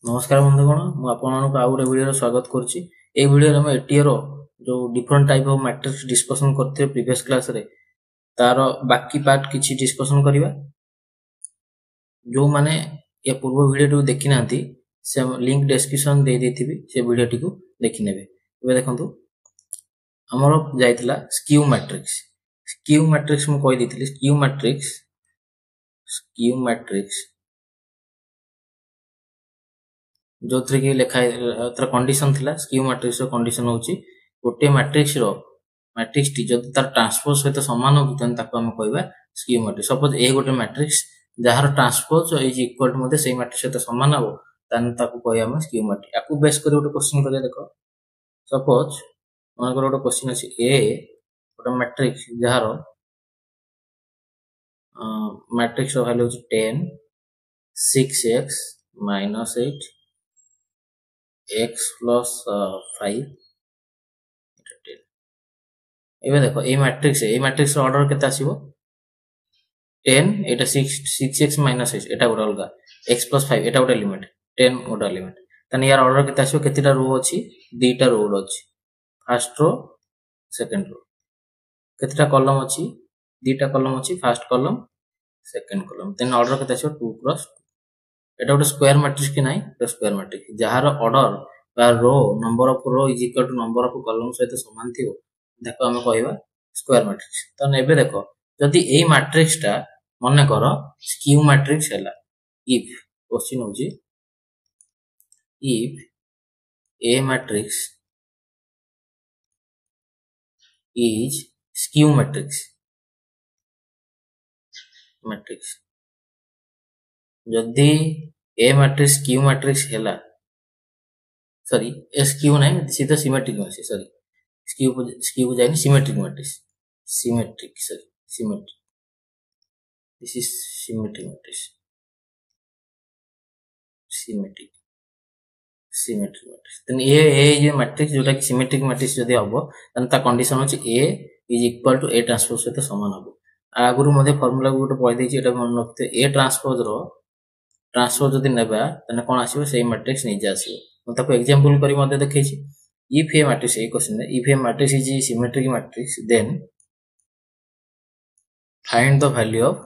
नमस्कार बंधुगण मु आपको आउ गोटे वीडियो स्वागत करुच्ची। ए वीडियो में एटीएर जो different type of matrix discussion करते प्रीवियस क्लास रे तार बाकी पार्ट किछि डिस्कशन करिवा। जो माने ए पूर्व वीडियो देखि नांती से लिंक डिस्क्रिप्शन दे देथिबी से वीडियो टी को देखि नेबे। एबे देखंतु हमर जायतिला स्क्यू मैट्रिक्स मु कहि दिथिली स्क्यू मैट्रिक्स जो थ्री की लेखा तर कंडीशन थिला स्क्यू मैट्रिक्स रो कंडीशन होची गोटे मैट्रिक्स टी जदि तार ट्रांसपोज सहित समान हो तन ताको हम कहबा स्क्यू मैट्रिक्स। सपोज ए गोटे मैट्रिक्स जहार ट्रांसपोज इज इक्वल टू मध्ये सेही मैट्रिक्स सहित समान हो तन ताको कहबा हम स्क्यू मैट्रिक्स। याकू बेस कर गोटे क्वेश्चन करिया देखो। सपोज मन कर गोटे क्वेश्चन अछि ए गोटे मैट्रिक्स जहार मैट्रिक्स रो वैल्यू होची 10 6x - 8 x plus 5 10। एबे देखो ए मैट्रिक्स ऑर्डर केते आसीबो 10 एटा 6x - 8 एटा गोटे अलगा x plus 5 एटा गोटे एलिमेंट 10 गोटे एलिमेंट तने यार ऑर्डर केते आसीबो केतेटा रो अछि दुईटा रो अछि फर्स्ट रो सेकंड रो केतेटा कॉलम अछि दुईटा कॉलम अछि फर्स्ट कॉलम सेकंड कॉलम तने ऑर्डर केते आसीबो 2 क्रॉस एटा गोटे स्क्वायर मैट्रिक्स कि नाही तो स्क्वायर मैट्रिक्स जहार ऑर्डर बा row number of row is equal to number of column सहित समान थिबो देखो हम कहबा स्क्वायर मैट्रिक्स। तो एबे देखो जदि ए मैट्रिक्स टा माने करो स्क्यू मैट्रिक्स हैला इफ क्वेश्चन होजी if a matrix is skew matrix जदि ए मैट्रिक्स क्यू मैट्रिक्स हैला सॉरी एस क्यू नहीं सीधा सिमेट्रिक में सॉरी स्क्यू जाइनी symmetric matrix symmetric this is symmetric matrix then A जे मैट्रिक्स जोटा कि सिमेट्रिक मैट्रिक्स जदि हबो तन ता कंडीशन होची A is equal to A transpose सहित समान हबो। आगुरु मध्ये फार्मूला को गोटे पढि देछि एटा मन रखते ए ट्रांसपोज जदि नेबा तने कोन आसीबो सेही मैट्रिक्स नै जासिबो। मैं ताको एग्जांपल करी मध्ये देखैछि if a matrix a question if a matrix is symmetric matrix then find the value of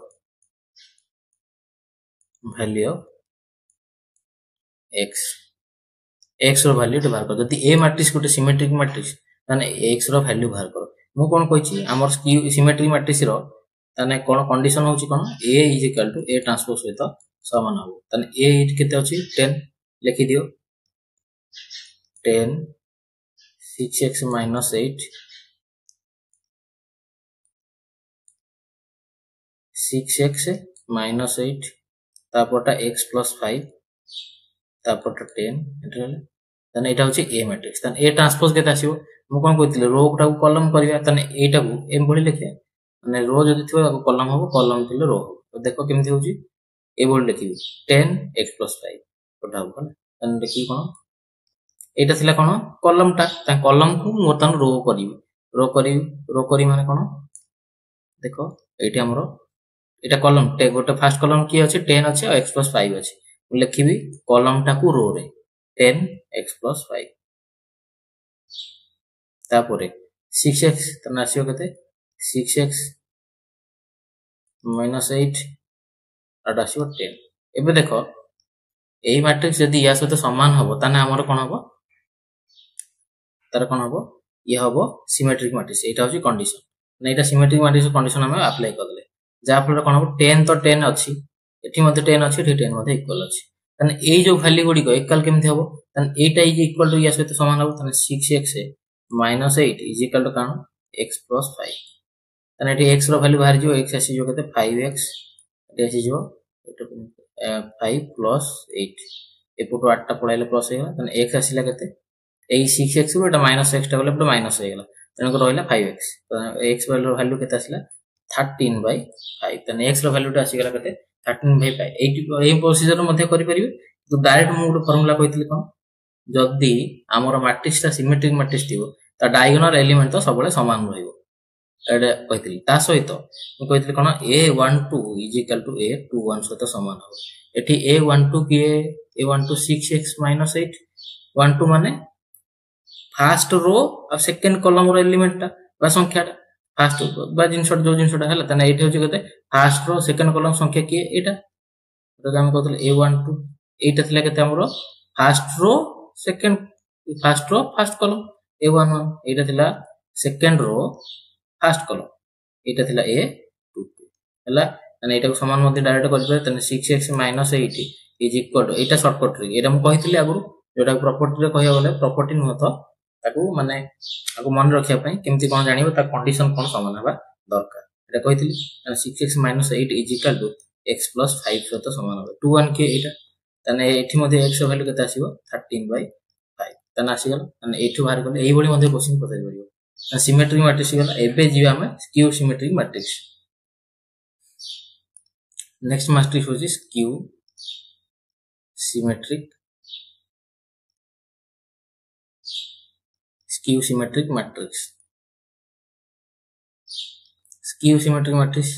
x रो वैल्यू बाहर कर। जदि ए मैट्रिक्स गोटे सिमेट्रिक मैट्रिक्स तने x रो वैल्यू बाहर कर। मु कोन कहिछि हमर सिमेट्रिक मैट्रिक्स रो तने कोन कंडीशन होछि कोन a is equal to a transpose सहित समान हो तने a इट केते अछि 10 लिखि दियो 10 6x - 8 6x - 8 तापरटा x plus 5 तापरटा 10 तने एटा होची ए मैट्रिक्स तने ए ट्रांसपोज केते आसीबो मु कोन कहितले रो टा को कॉलम करिया तने एटा को एम भली लिखिया माने रो जदि थिबो ताको कॉलम हबो कॉलम थिले रो हबो। तो देखो केमथि होची ए भली लिखिबी 10x plus 5 कोटा हबो ना तने देखि कोन एटा थिला कोन कॉलम ता कॉलम को मोतन रो करी माने कोन देखो एटी हमरो एटा कॉलम टे गोटे फर्स्ट कॉलम की अछि 10 अछि और x plus 5 अछि लिखिबी कॉलम टा को रो रे 10x plus 5 तापरे 6x तने आसीओ कते 6x - 8 आटा आसीओ 10। एबे देखो एई मैट्रिक्स यदि या सहित समान हबो तने हमर कोन हबो तार कोन हबो ये हबो सिमेट्रिक मैट्रिक्स एटा होची कंडीशन नै एटा सिमेट्रिक मैट्रिक्स कंडीशन हम अप्लाई करले जा फल कोन हबो 10 तो 10 अछि एठी मध्ये 10 अछि एठी 10 मध्ये इक्वल अछि तने ए जो वैल्यू गुडी को इक्वल केमथि हबो तने एटा इज इक्वल टू या सहित समान हबो तने 6x - 8 इज इक्वल टू कान x plus 5 तने एठी x रो वैल्यू बाहर जियो x आसी जो कते 5x एठी आसी जो 5 plus 8 एपुटो 8 टा पळाइले प्लस हेला तने x आसीला कते ए 6x रो एटा -x टा गले एपुटो माइनस हेला तने को रहला 5x तो x वैल्यू केते आसीला 13/5 तने x रो वैल्यू टा आसी गला कते 13/5 एई प्रोसीजर मध्ये करि परिबे तो डायरेक्ट मु गोटे फार्मूला कहितले कोन जदी हमर मैट्रिक्स ता सिमेट्रिक मैट्रिक्स थिबो ता डायगोनल एलिमेंट तो सबले समान रहिबो एडे कहितली ता सहित मु कहितली कोन a12 = a21 सहित समान हो एठी a12 की a12 6x - 8 12 माने फास्ट रो और सेकंड कॉलम रो एलिमेंट टा बा संख्याटा फास्ट बा जिनसट जो जिनसटा हला तने एठी होची कते फास्ट रो सेकंड कॉलम संख्या की एटा तो हम कहतले a12 एटा थिला कते हमरो फास्ट रो फर्स्ट कॉलम a11 एटा थिला सेकंड रो फर्स्ट कॉलम एटा थिला a22 हला तने एटा को समान मध्ये डायरेक्ट कर पारे तने 6x - 8 is equal to Etah shortcut trick एटा हम कहितले आगु जोटा प्रॉपर्टी रे कहया गले प्रॉपर्टी न होतो ताकू माने आगु मन रखिया पई केमति कोन जानिबो ता कंडीशन कोन समान हबा दरकार एटा कहितली 6x - 8 is equal to x + 5 सहित समान हो 21 के एटा तने एठी मध्ये x वैल्यू केते आसीबो 13/5 तने आसीगल तने एठी बाहर गले एही बडी मध्ये क्वेश्चन पताइ परियो सिमेट्रिक मैट्रिक्स गला एबे जीवा हम skew symmetric matrix next matrix होची skew symmetric matrix skew symmetric matrix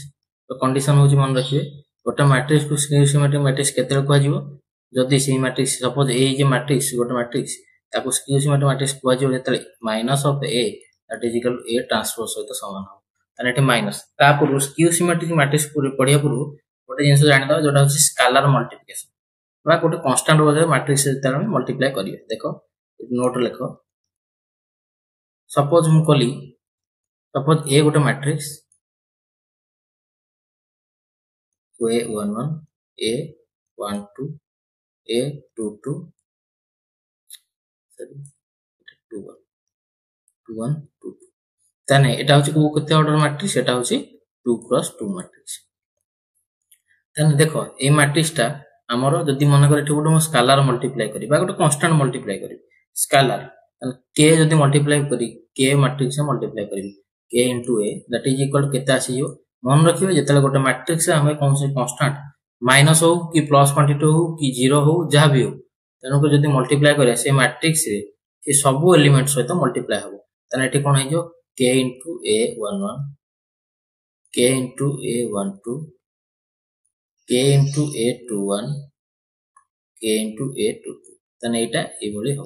तो कंडीशन होची मन रखिबे गोटे मैट्रिक्स को स्क्यू सिमेट्रिक मैट्रिक्स केते कहआ जीवो जदी सेही मैट्रिक्स सपोज ए जे मैट्रिक्स गोटे मैट्रिक्स ताको स्क्यू सिमेट्रिक मैट्रिक्स कहआ जीवो जेतले minus of A that is equal to A transpose सहित समान हो तने एठी माइनस ता पूर्व स्क्यू सिमेट्रिक मैट्रिक्स पूरे पढिया पूर्व गोटे जिंस जानि दो जोटा होची स्केलर मल्टीप्लिकेशन बा गोटे कांस्टेंट वजह मैट्रिक्स जेतले मल्टीप्लाई करिवे देखो नोट लिखो सपोज हम कली सपोज ए गोटे matrix a11 a12 a22 sorry 21 21 22 तने एटा होची को केते ऑर्डर मैट्रिक्स एटा होची 2 क्रॉस 2 मैट्रिक्स तने देखो ए मैट्रिक्स टा हमरो जदी मन करे एठी गोटे स्केलर मल्टीप्लाई करी बा गोटे कांस्टेंट मल्टीप्लाई करी स्केलर तने k जदी मल्टीप्लाई करी k मैट्रिक्स से मल्टीप्लाई करी k * a that is equal केते आसीयो मन रखिबे जेतले गोटे मैट्रिक्स से हमें कौन से कांस्टेंट माइनस हो कि प्लस क्वांटिटी हो कि जीरो हो जहां भी हो तनो को जदी मल्टीप्लाई करे से मैट्रिक्स रे से सब एलिमेंट सहित मल्टीप्लाई हो तने एठी कोन हेजो k * a11 k * a12 k * a21 k * a22 तने एटा ए बळी हो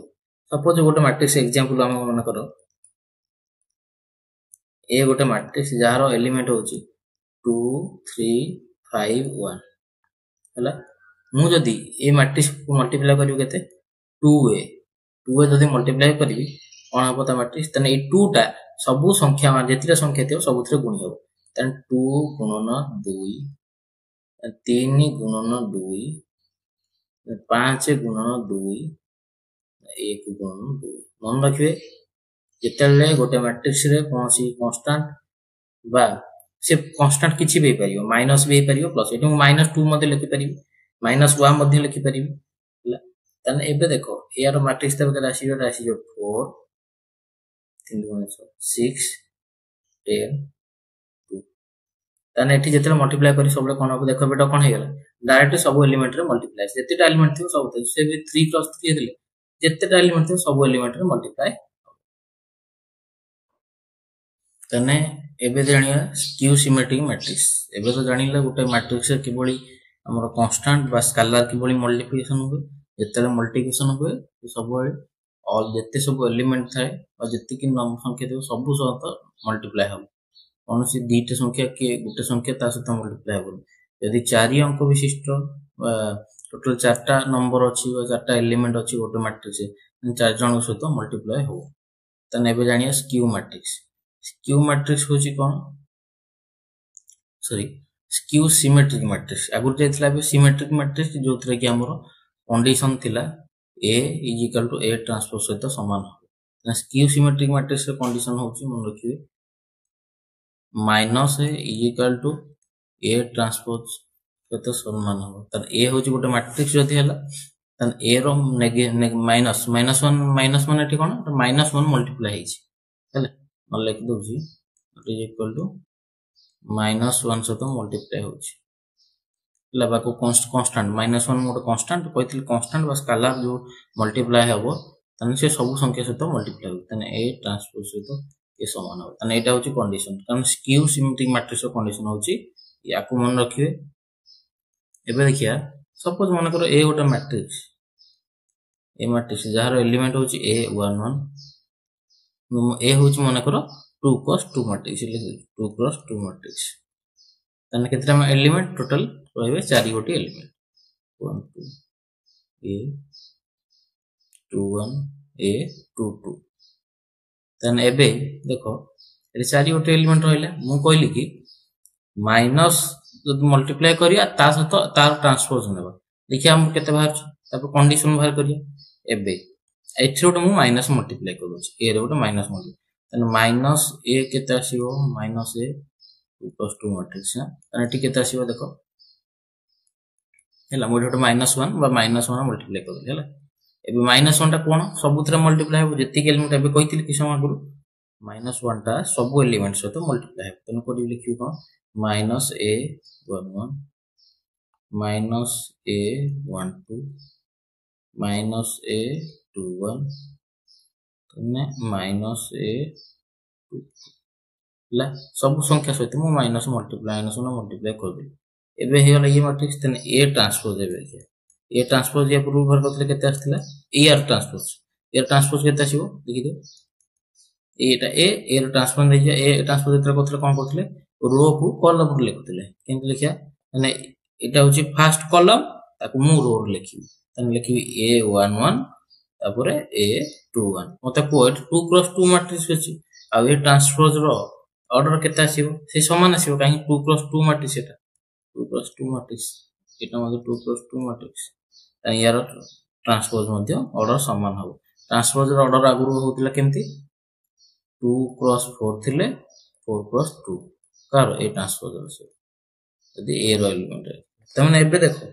सपोज गोटे मैट्रिक्स एग्जांपल हम मन करो ए गोटे मैट्रिक्स जहारो एलिमेंट होची 2 3 5 1 हला मु जदी ए मैट्रिक्स को मल्टीप्लाई करियो केते 2a जदी मल्टीप्लाई करिवि कोन हबो ता मैट्रिक्स तने ए 2 टा सबु संख्या मान जेतिरा संख्या थियो सबुथरे गुणी हबो तने 2 गुणन 2 3 गुणन 2 5 गुणन 2 1 गुणन 2 मन रखिबे जेतले गोटे मैट्रिक्स रे कोनसी कांस्टेंट बा से कांस्टेंट किछि भी परियो माइनस भी परियो प्लस एटु -2 मध्ये लिखि परिबी -1 मध्ये लिखि परिबी हला तने एबे देखो यार मैट्रिक्स तब राशि 4 3 6 10 2 तने एठी जेतले मल्टीप्लाई करी सबले कोन हो देखो बेटा कोन हे गेला डायरेक्ट सब एलिमेंट रे मल्टीप्लाई जेतेटा एलिमेंट थियो सब से भी 3 + 3 देले जेतेटा एलिमेंट थियो सब एलिमेंट रे मल्टीप्लाई तने एबे जानिया स्क्यू सिमेट्रिक मैट्रिक्स एबे तो जानिला गोटे मैट्रिक्स किबोली हमर कांस्टेंट बा स्केलर किबोली मल्टीप्लिकेशन होबे जेतले मल्टीप्लिकेशन होबे सब ऑल जेते सब एलिमेंट थाए और जेते कि नंबर संख्या देबो सब सहित मल्टीप्लाई हो कोनसी दीटे संख्या के गोटे संख्या ता सहित मल्टीप्लाई हो यदि 4 अंक विशिष्ट टोटल 4टा नंबर अछि और 4टा एलिमेंट अछि गोटे मैट्रिक्स 4 जन सहित मल्टीप्लाई हो तने एबे जानिया स्क्यू मैट्रिक्स स्क्यू मैट्रिक्स होची कोन सॉरी स्क्यू सिमेट्रिक मैट्रिक्स आगु जेतला बे सिमेट्रिक मैट्रिक्स जोतरे कि हमरो कंडीशन थिला a = a ट्रांसपोज सहित समान हो स्क्यू सिमेट्रिक मैट्रिक्स रे कंडीशन होची मन रखिबे -a = a ट्रांसपोज सहित समान हो त a होची गोटे मैट्रिक्स जदी हला तन a रो माइनस -1 माइनस माने एठी कोन -1 मल्टीप्लाई हेची हला न लिख दोजी इट इज इक्वल टू -1 सहित मल्टीप्लाई होची हला बाको कांस्टेंट -1 मोड कांस्टेंट कहितली कांस्टेंट बस स्केलर जो मल्टीप्लाई हबो तने से सब संख्या सहित मल्टीप्लाई हो तने a ट्रांसपोज सहित ए समान हो तने एटा होची कंडीशन कारण स्क्यू सिमेट्रिक मैट्रिक्स रो कंडीशन होची याकू मन रखिबे एबे देखिया सपोज मन कर ए गोटे मैट्रिक्स जार एलिमेंट होची A11 ए होची मन कर 2x2 मैट्रिक्स 2x2 मैट्रिक्स तने केतरा एलिमेंट टोटल रहबे 4 गोटी एलिमेंट 1 2 A 21 A 22 तने एबे देखो ए 4 गोटी एलिमेंट रहले मु कहली कि माइनस जब मल्टीप्लाई करिया ता सहित तार ट्रांसपोज नेबा देखिए हम केते बाहर तापर कंडीशन बाहर करिया एबे एथि गोटे मु माइनस मल्टीप्लाई करूची ए रे गोटे माइनस मल्टीप्लाई तने माइनस ए केते आसीबो माइनस ए 2+2 मैट्रिक्स ना तने टी केते आसीबो देखो हेला मोटे गोटे -1 बा -1 मल्टीप्लाई करली हेला एबे -1 टा कोन सबुतरे मल्टीप्लाई हो जति एलिमेंट एबे कहितली कि समय गुरु -1 टा सब एलिमेंट सहित मल्टीप्लाई हो तने कोडी लिखियो कोन -a11 -a12 -a21 तने -a22 ला सब संख्या सहित मु माइनस मल्टीप्लाई कर दे एबे हे वाला ये मैट्रिक्स तने ए ट्रांसपोज एबे ए ट्रांसपोज या पूर्व भर करले केते आस्थिला ए आर ट्रांसपोज केते आसीबो देखि दे एटा ए र ट्रांसपोज दे ए ट्रांसपोज एतर कोथले कोन करथले रो को कॉलम रे लिखथले केंति लिखिया माने एटा होची फर्स्ट कॉलम ताको मु रो रे लिखि तने लिखि A11 तापरे A21 मते कोड 2x2 मैट्रिक्स अछि आ ए ट्रांसपोज रो ऑर्डर केते आसीबो से समान आसीबो काहे 2x2 मैट्रिक्स एटा 2x2 मैट्रिक्स एटा मध्ये 2x2 मैट्रिक्स ताई यार ट्रांसपोज मध्ये ऑर्डर समान हो ट्रांसपोज रो ऑर्डर आगुरु होतिला केमति 2x4 थिले 4x2 कार ए ट्रांसपोज से यदि ए रो एलिमेंट तमने एबे देखो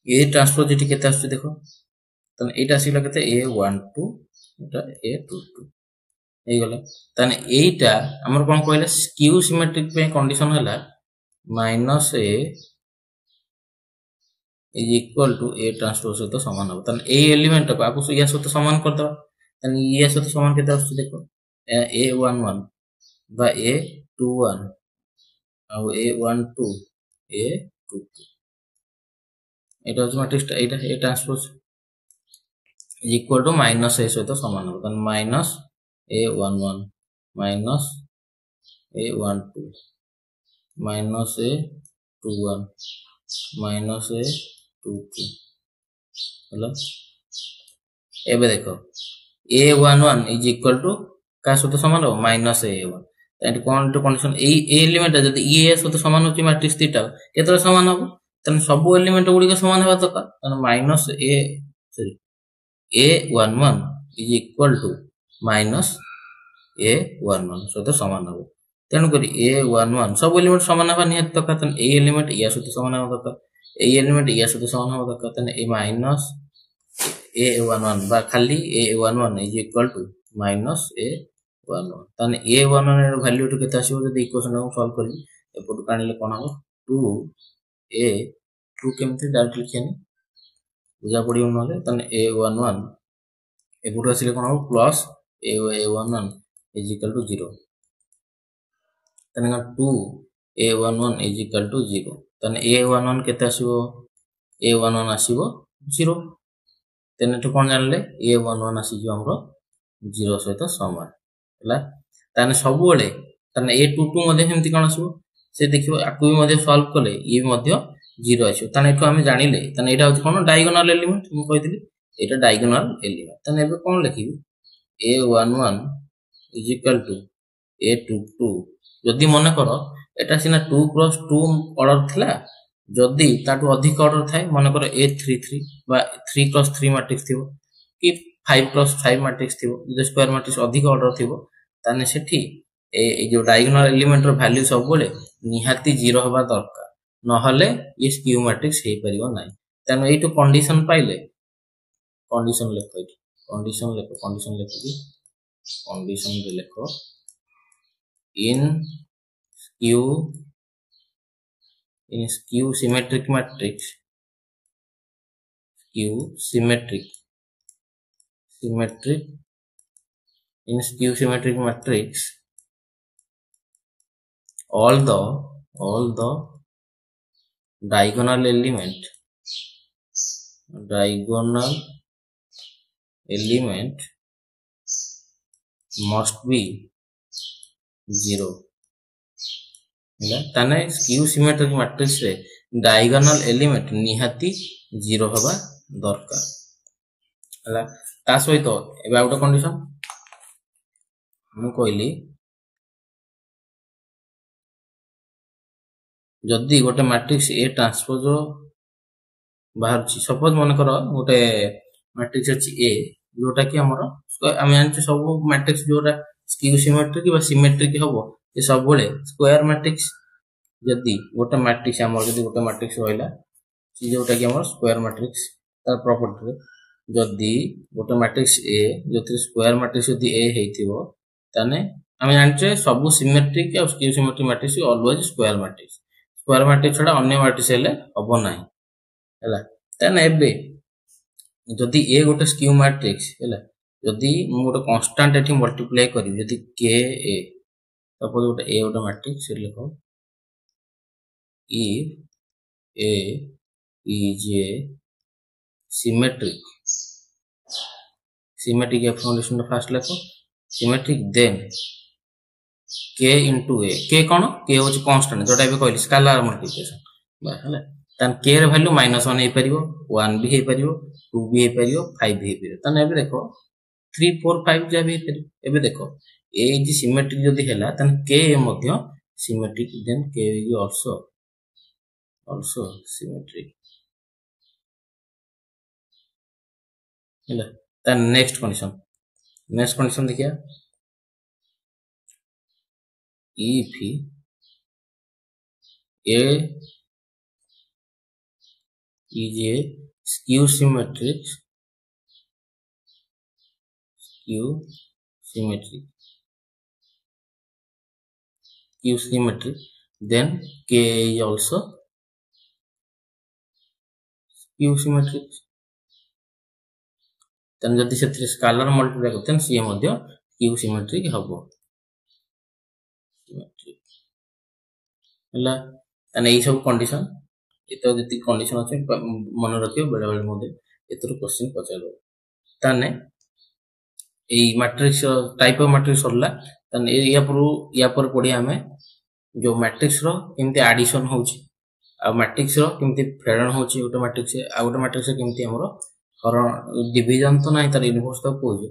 ए ट्रांसपोज एटी केते आछी देखो तने एटा आसीला केते A12 एटा A22 ए गला तने एटा हमर कोन कहले स्क्यू सिमेट्रिक पे कंडीशन हला -a is equal to A transpose से तो समान हो तने ए एलिमेंट को आपको या से तो समान कर दो तने या से तो समान केते आछी देखो A11 बा A21 आ A12 A22 एटा जो मैट्रिक्स एटा A transpose is equal to minus A से तो समान हो तने minus A11 minus A12 minus A21 minus A22 hello एबे देखो A11 इज इक्वल टू का सहित समान हो माइनस A1 एंड कोन टू कंडीशन ए एलिमेंट जदी ए सहित समान होची मैट्रिक्स थीटा केतरा समान हो तने सब एलिमेंट गुडी के समान होबा दरकार तने minus A11 is equal to minus A11 सहित समान हो तेनु करी A11 सब एलिमेंट समान होबा नियत दरकार तने ए एलिमेंट या सहित समान होबा दरकार ए एलिमेंट या सहित समान होबा दरकार तने ए माइनस A11 बा खाली A11 is equal to minus A11 तने A11 ର वैल्यू टू केते आसीबो जदी इक्वेशन को सॉल्व करी एपटू कानिले कोन हो 2 केमते डायरेक्ट लिखियानी बुझा पडियो नले तने A11 एपटू आसीले कोन हो plus A11 is equal to 0 तने 2 A11 इज इक्वल टू 0 तने A11 केते आसीबो A11 आसीबो 0 तने तो कोन जानले A11 आसीजो हमरो 0 सहित समान हला ताने सब बेले ताने A22 मध्ये हेमति कोन आसीबो से देखियो आकु भी मध्ये सॉल्व कले ये मध्ये 0 आछो ताने एठो हम जानिले ताने एटा होती कोन डायगोनल एलिमेंट मु कहितली एटा डायगोनल एलिमेंट ताने एबे कोन लिखिबी A11 is equal to A22 जदी मन करो एटा सिना 2x2 ऑर्डर थिला जदी ताटू अधिक ऑर्डर थाए मन करो A33 बा 3x3 मैट्रिक्स थिबो कि 5x5 मैट्रिक्स थिबो जे स्क्वायर मैट्रिक्स अधिक ऑर्डर थिबो ताने सेठी ए जो डायगोनल एलिमेंट रो वैल्यू सब बोले निहाती 0 होबा दरकार न हले ये स्क्यू मैट्रिक्स हे परिबो नाही ताने एटू कंडीशन पाइले कंडीशन लेखो कंडीशन लेखो कंडीशन रे लेखो इन skew symmetric matrix in skew symmetric matrix all the diagonal element diagonal element must be 0 ହେଲା ତାନେ ସ୍କ୍ୟୁ ସିମେଟ୍ରିକ ମ୍ୟାଟ୍ରିକ୍ସ ରେ डायगोनाल एलिमेंट निहाती 0 हवा दरकार ହେଲା ता सहित एबे आउट कंडीशन मु कहली जदि गोटे मैट्रिक्स ए ट्रांसपोज बाहर सपोज मन कर गोटे मैट्रिक्स अछि ए जोटा कि हमर हम जानछ सब मैट्रिक्स जोटा स्क्यू सिमेट्रिक बा सिमेट्रिक हबो ए सब बोले स्क्वायर मैट्रिक्स जदि गोटे मैट्रिक्स हमर जदि गोटे मैट्रिक्स होइला सी जोटा कि हमर स्क्वायर मैट्रिक्स तार प्रॉपर्टी रे जदि गोटे मैट्रिक्स ए जोति स्क्वायर मैट्रिक्स जदि ए हेतिबो ताने हम जानछ सब सिमेट्रिक और skew symmetric matrix always square matrix छडा अन्य मैट्रिक्स हेले हबो नाही हैला ताने एबे जदि ए गोटे स्क्यू मैट्रिक्स हैला जदि मु गोटे कांस्टेंट एठी मल्टीप्लाई करी जदि के ए सपोज गोटे ए गोटे मैट्रिक्स लिखो if a is a symmetric explanation first लिखो symmetric then k into a k कोन k होच कांस्टेंट जोटा भी कहली स्केलर मल्टीप्लिकेशन बा हला तन k रे वैल्यू -1 हे परिबो 1 भी हे परिबो 2 भी हे परिबो 5 भी हे परिबो तन एबे देखो 3 4 5 जा भी हे परिबो एबे देखो a इज सिमेट्रिक जदी हैला तन k मध्ये symmetric then k is also symmetric हैला तन नेक्स्ट कंडीशन देखिया if a is a skew symmetric then k is also skew symmetric तन जदि से स्केलर मल्टीप्लाई करतन सी मध्ये स्क्यू सिमेट्रिक हबो सिमेट्रिक हला तन एई सब कंडीशन एतो जति कंडीशन अछि मन रखियो बेला बेला मध्ये एतरो क्वेश्चन पचालो तने एई मैट्रिक्स टाइप ऑफ मैट्रिक्स होला तन या पर पढी हमें जो मैट्रिक्स रो केमती एडिशन होउची आ मैट्रिक्स रो केमती फेडन होउची गोटे मैट्रिक्स आ गोटे मैट्रिक्स केमती हमरो कारण डिवीजन तो नहीं तार इनवर्स तो कोजे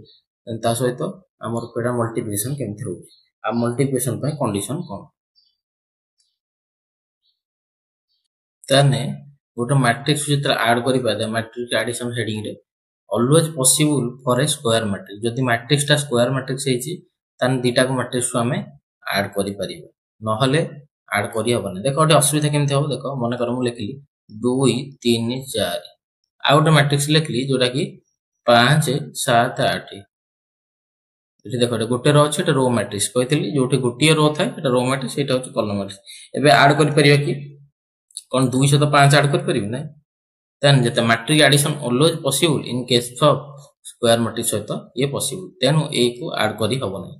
ता सहित हमर फेडा मल्टीप्लिकेशन केमती होउची आ मल्टीप्लिकेशन पे कंडीशन कोन तने गोटे मैट्रिक्स जितरा ऐड करि पादे मैट्रिक्स एडिशन हेडिंग रे always possible for a square matrix जदि मैट्रिक्स ता स्क्वायर मैट्रिक्स हेची तन दीटा को मैट्रिक्स को हमें ऐड करि परिबे न हले ऐड करि हबने देखो ओटे असुविधा केमती हो देखो मने कर मु लिखली 2 3 4 आ गोटे मैट्रिक्स लिखली जोटा कि 5 7 8 एठी देखो गोटे रो अछि रो मैट्रिक्स कहतली जोठी गोटिए रो थाए एटा रो मैट्रिक्स एटा होछि कॉलम मैट्रिक्स एबे ऐड करि परिबा कि कोन 2 से तो 5 ऐड करि परिबे नै देन जते matrix addition always possible in case of square matrix सहित ये पॉसिबल तेनु ए को ऐड करि हबो नै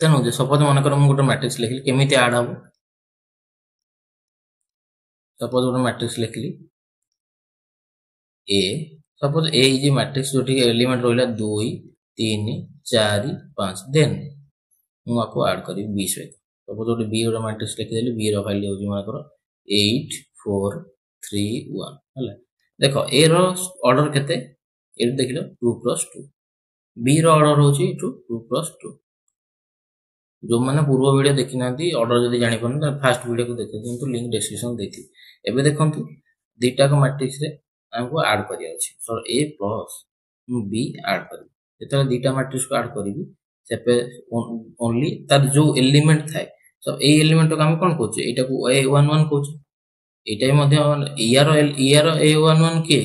तेनु जे सपोज मन कर मु गोटे मैट्रिक्स लिखली केमिति ऐड हबो सपोज गोटे मैट्रिक्स लिखली A suppose A is a matrix जोटी एलिमेंट रोइला 2 3 4 5 देन मु आको ऐड करी बी सहित सपोज गोटे बी गोटे मैट्रिक्स लिखि देली बी रो वैल्यू होजी मन कर 8 4 3 1 हला देखो ए रो ऑर्डर केते ए देखिलो 2 + 2 बी रो ऑर्डर होची 2 + 2 जो माने पूर्व वीडियो देखि नांती ऑर्डर जदी जानि पन फर्स्ट वीडियो को देखि दिंतु लिंक डिस्क्रिप्शन देथि एबे देखंतु दीटा को मैट्रिक्स रे हमको ऐड करिया अछि सो a + b ऐड करी जेतले दीटा मैट्रिक्स को ऐड करिवि सेपे ओनली तार जो एलिमेंट थाए सो ए एलिमेंट को हम कोन कहउछे एटा को a11 कहउछे एटा मध्ये यार a11 के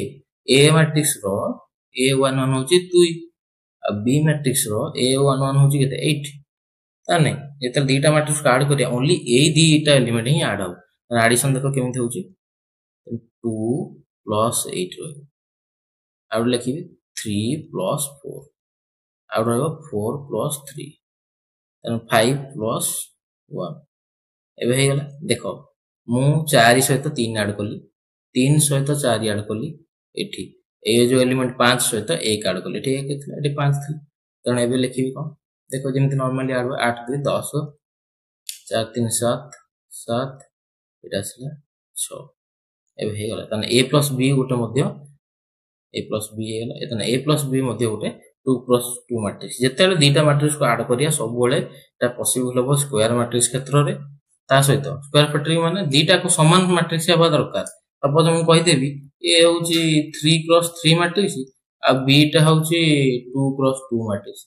a मैट्रिक्स रो a11 होची 2 आ b मैट्रिक्स रो a11 होची केते 8 ताने जेतले दीटा मैट्रिक्स को ऐड करिया ओनली ए दीटा एलिमेंट ही ऐड हो एडिशन देखो केमिति होची 2 + 8 रहे आउट लिखिबे 3 + 4 आउट रहबो 4 + 3 तन 5 + 1 एबे हे गेला देखो मु 4 सहित 3 ऐड कली 3 सहित 4 ऐड कली एठी ए जो एलिमेंट 5 सहित 1 ऐड कले ठीक है एठी 5 थी तेणु एबे लिखिबी कोन देखो जेमति नॉर्मली ऐड 8 2 10 4 3 7 7 एटा आसला 6 एबे हे गला तने a + b गोटे मध्य a + b हे गला एतने a + b मध्य गोटे 2 + 2 मैट्रिक्स जेतेले दीटा मैट्रिक्स को ऐड करिया सब बेले एटा पॉसिबल हो स्क्वायर मैट्रिक्स क्षेत्र रे ता सहित स्क्वायर मैट्रिक्स माने दीटा को समान मैट्रिक्स हेबा दरकार सपोज हम कहि देबी ए होची 3 क्रॉस 3 मैट्रिक्स आ बी टा होची 2 क्रॉस 2 मैट्रिक्स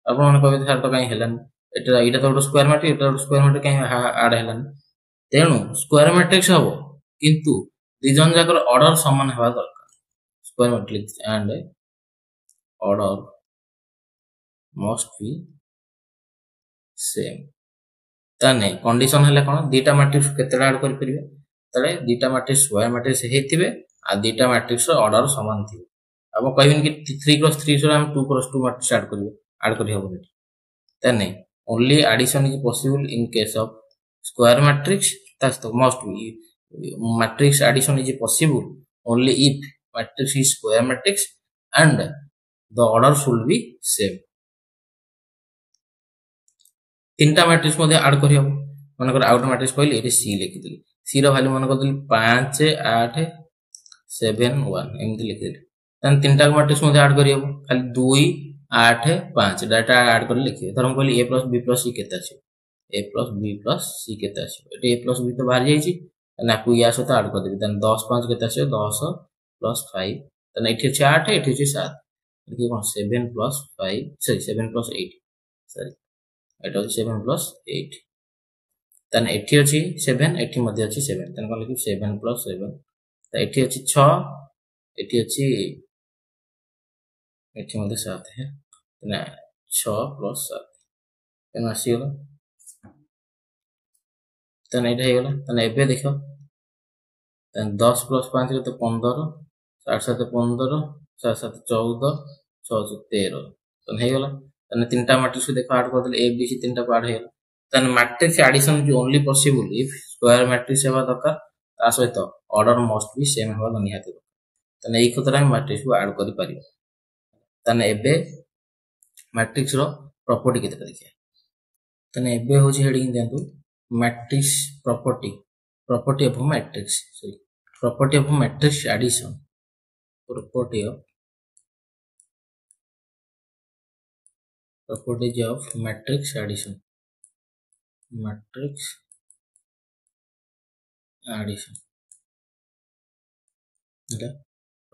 आपण मन कहबे सर तो काई हेलन एटा तो स्क्वायर मैट्रिक्स एटा स्क्वायर मैट्रिक्स काई ऐड हेलन तेणु स्क्वायर मैट्रिक्स हबो किंतु दी जन जाकर ऑर्डर समान हेबा दरकार square matrix and order must be same ताने कंडीशन हेले कोन दीटा मैट्रिक्स केतेडा ऐड करि परिबे तले दीटा मैट्रिक्स स्क्वायर मैट्रिक्स हेतिबे आ दीटा मैट्रिक्स ऑर्डर समान थिबे अब कहबिन कि 3 क्रॉस 3 से हम 2 क्रॉस 2 मैट्रिक्स ऐड करि हबो ताने only addition is possible in case of square matrix that's the must be matrix addition is possible only if matrix is square matrix and the order should be same तीनटा matrix मध्ये add करि हम मन कर out matrix कहली एठी सी लिखि दिली सी रो वैल्यू मन कर दिली 5 8 7 1 एमति लिखि दिली तन तीनटा मैट्रिक्स मध्ये ऐड करि हम खाली 2 8 5 डाटा ऐड कर लिखि धरम कहली a + b + c केते अछि a + b + c केते अछि एठी a + b तो बाहर जाई छि तने आपको या सहित ऐड कर देबी तने 10 5 केते अछि 10 + 5 तने एठी अछि 8 एठी अछि 7 देखि कोन 7 + 5 सॉरी 7 + 8 सॉरी एटा अछि 7 + 8 तने एठी अछि 7 एठी मध्ये अछि 7 तने कोन लिखि 7 + 7 त एठी अछि 6 एठी अछि एठी मध्ये 7 है तने 6 + 7 तने आसी गला तने एटा हे गला तने एबे देखो तने 10 + 5 के तो 15 8 7 15 7 7 14 6 13 तने हे गला तने तीनटा मैट्रिक्स देखो ऐड कर देले ए बी सी तीनटा को ऐड हे गला तने मैट्रिक्स एडिशन जो only possible if square matrix हेबा दरकार ता सहित ऑर्डर मस्ट बी सेम हेबा निहाती तने एई खतरा हम मैट्रिक्स को ऐड करि पारिबो तने एबे मैट्रिक्स रो प्रॉपर्टी केते देखिया तने एबे होची हेडिंग देंतु matrix property of matrix sorry property of matrix addition properties of matrix addition okay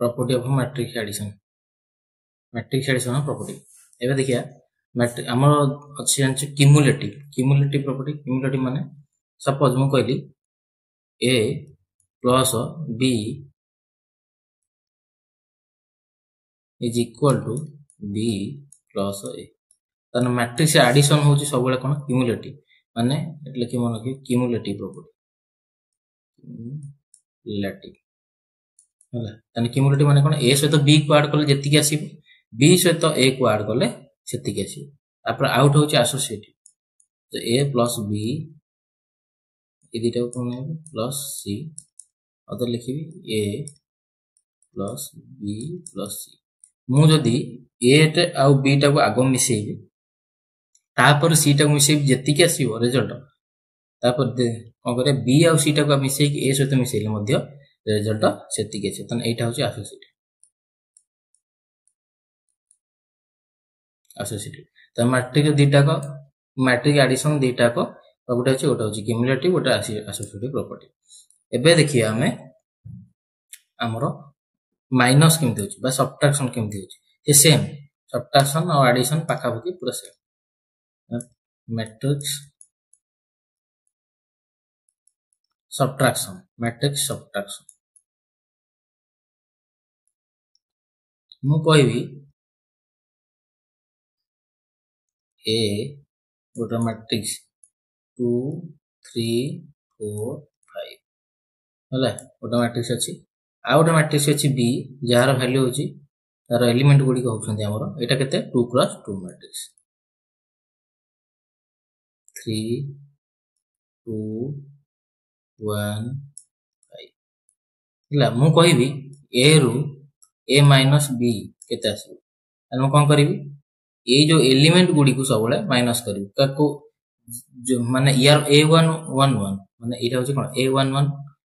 property of matrix addition property एबे देखिया मैट्रिक्स हमर अछि अछि क्युमुलेटिव प्रॉपर्टी माने सपोज मु कहली a plus b is equal to b plus a तन matrix addition होची सब बेले कोन क्युमुलेटिव माने एटले कि मन कि क्युमुलेटिव प्रॉपर्टी होला तन क्युमुलेटिव माने कोन a सहित b को ऐड करले जेति कि आसी b सहित a को ऐड करले सेति कि आसी तापर आउट होची एसोसिएटिव तो a plus b इदिटा को ने प्लस c अदर लिखिबी a plus b plus c मु जदी a टे आ b टा को आगो मिसेबी तापर c टा को मिसेबी जेति कि आसीबो रिजल्ट तापर कोन करे b आ c टा को मिसे कि a सहित मिसेले मध्य रिजल्ट सेति कि छै तन एटा होची एसोसिएटिव त मैट्रिक्स दीटा को मैट्रिक्स एडिशन दीटा को गोटे अछि गोटे अछि क्युमुलेटिव गोटे एसोसिएटिव प्रॉपर्टी एबे देखिया हमें हमरो माइनस केमति होछि बा सब्ट्रैक्शन केमति होछि ये सेम सब्ट्रैक्शन और एडिशन पाखा पाखी पूरा सेम मैट्रिक्स सब्ट्रैक्शन मु कहबी a गोटे मैट्रिक्स 2 3 4 5 होला गोटे मैट्रिक्स अछि आ गोटे मैट्रिक्स अछि b जार वैल्यू होछि तार एलिमेंट गुडी को होछन्ती हमरो एटा केते 2 क्रॉस 2 मैट्रिक्स 3 2 1 5 होला मु कहबी a रु ए माइनस बी केते आसीबो हम कोन करिवि ए जो एलिमेंट गुडी को सबले माइनस करिवि ताको जो माने यार a111 माने एटा होची कोन a11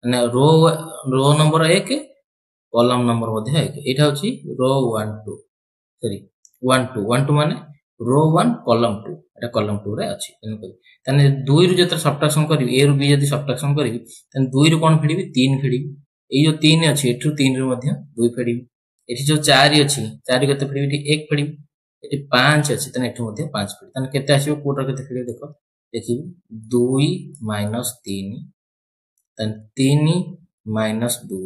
माने रो नंबर 1 कॉलम नंबर मध्ये 1 एटा होची रो 12 सॉरी 12 माने रो 1 कॉलम 2 एटा कॉलम 2 रे अछि तने 2 रु जते सब्ट्रैक्शन करिवि a रु b जति सब्ट्रैक्शन करिवि तने 2 रु कोन फेडिवि 3 फेडिवि ए जो 3 अछि एठु 3 रु मध्ये 2 फेडिवि एठी जो 4 अछि 4 केते फेडिवि एठी 1 फेडिवि एठी 5 अछि तने एठु मध्ये 5 फेडिवि तने केते आसीबो कोटर केते फेडिवि देखो देखिबि 2 माइनस 3 तने 3 माइनस 2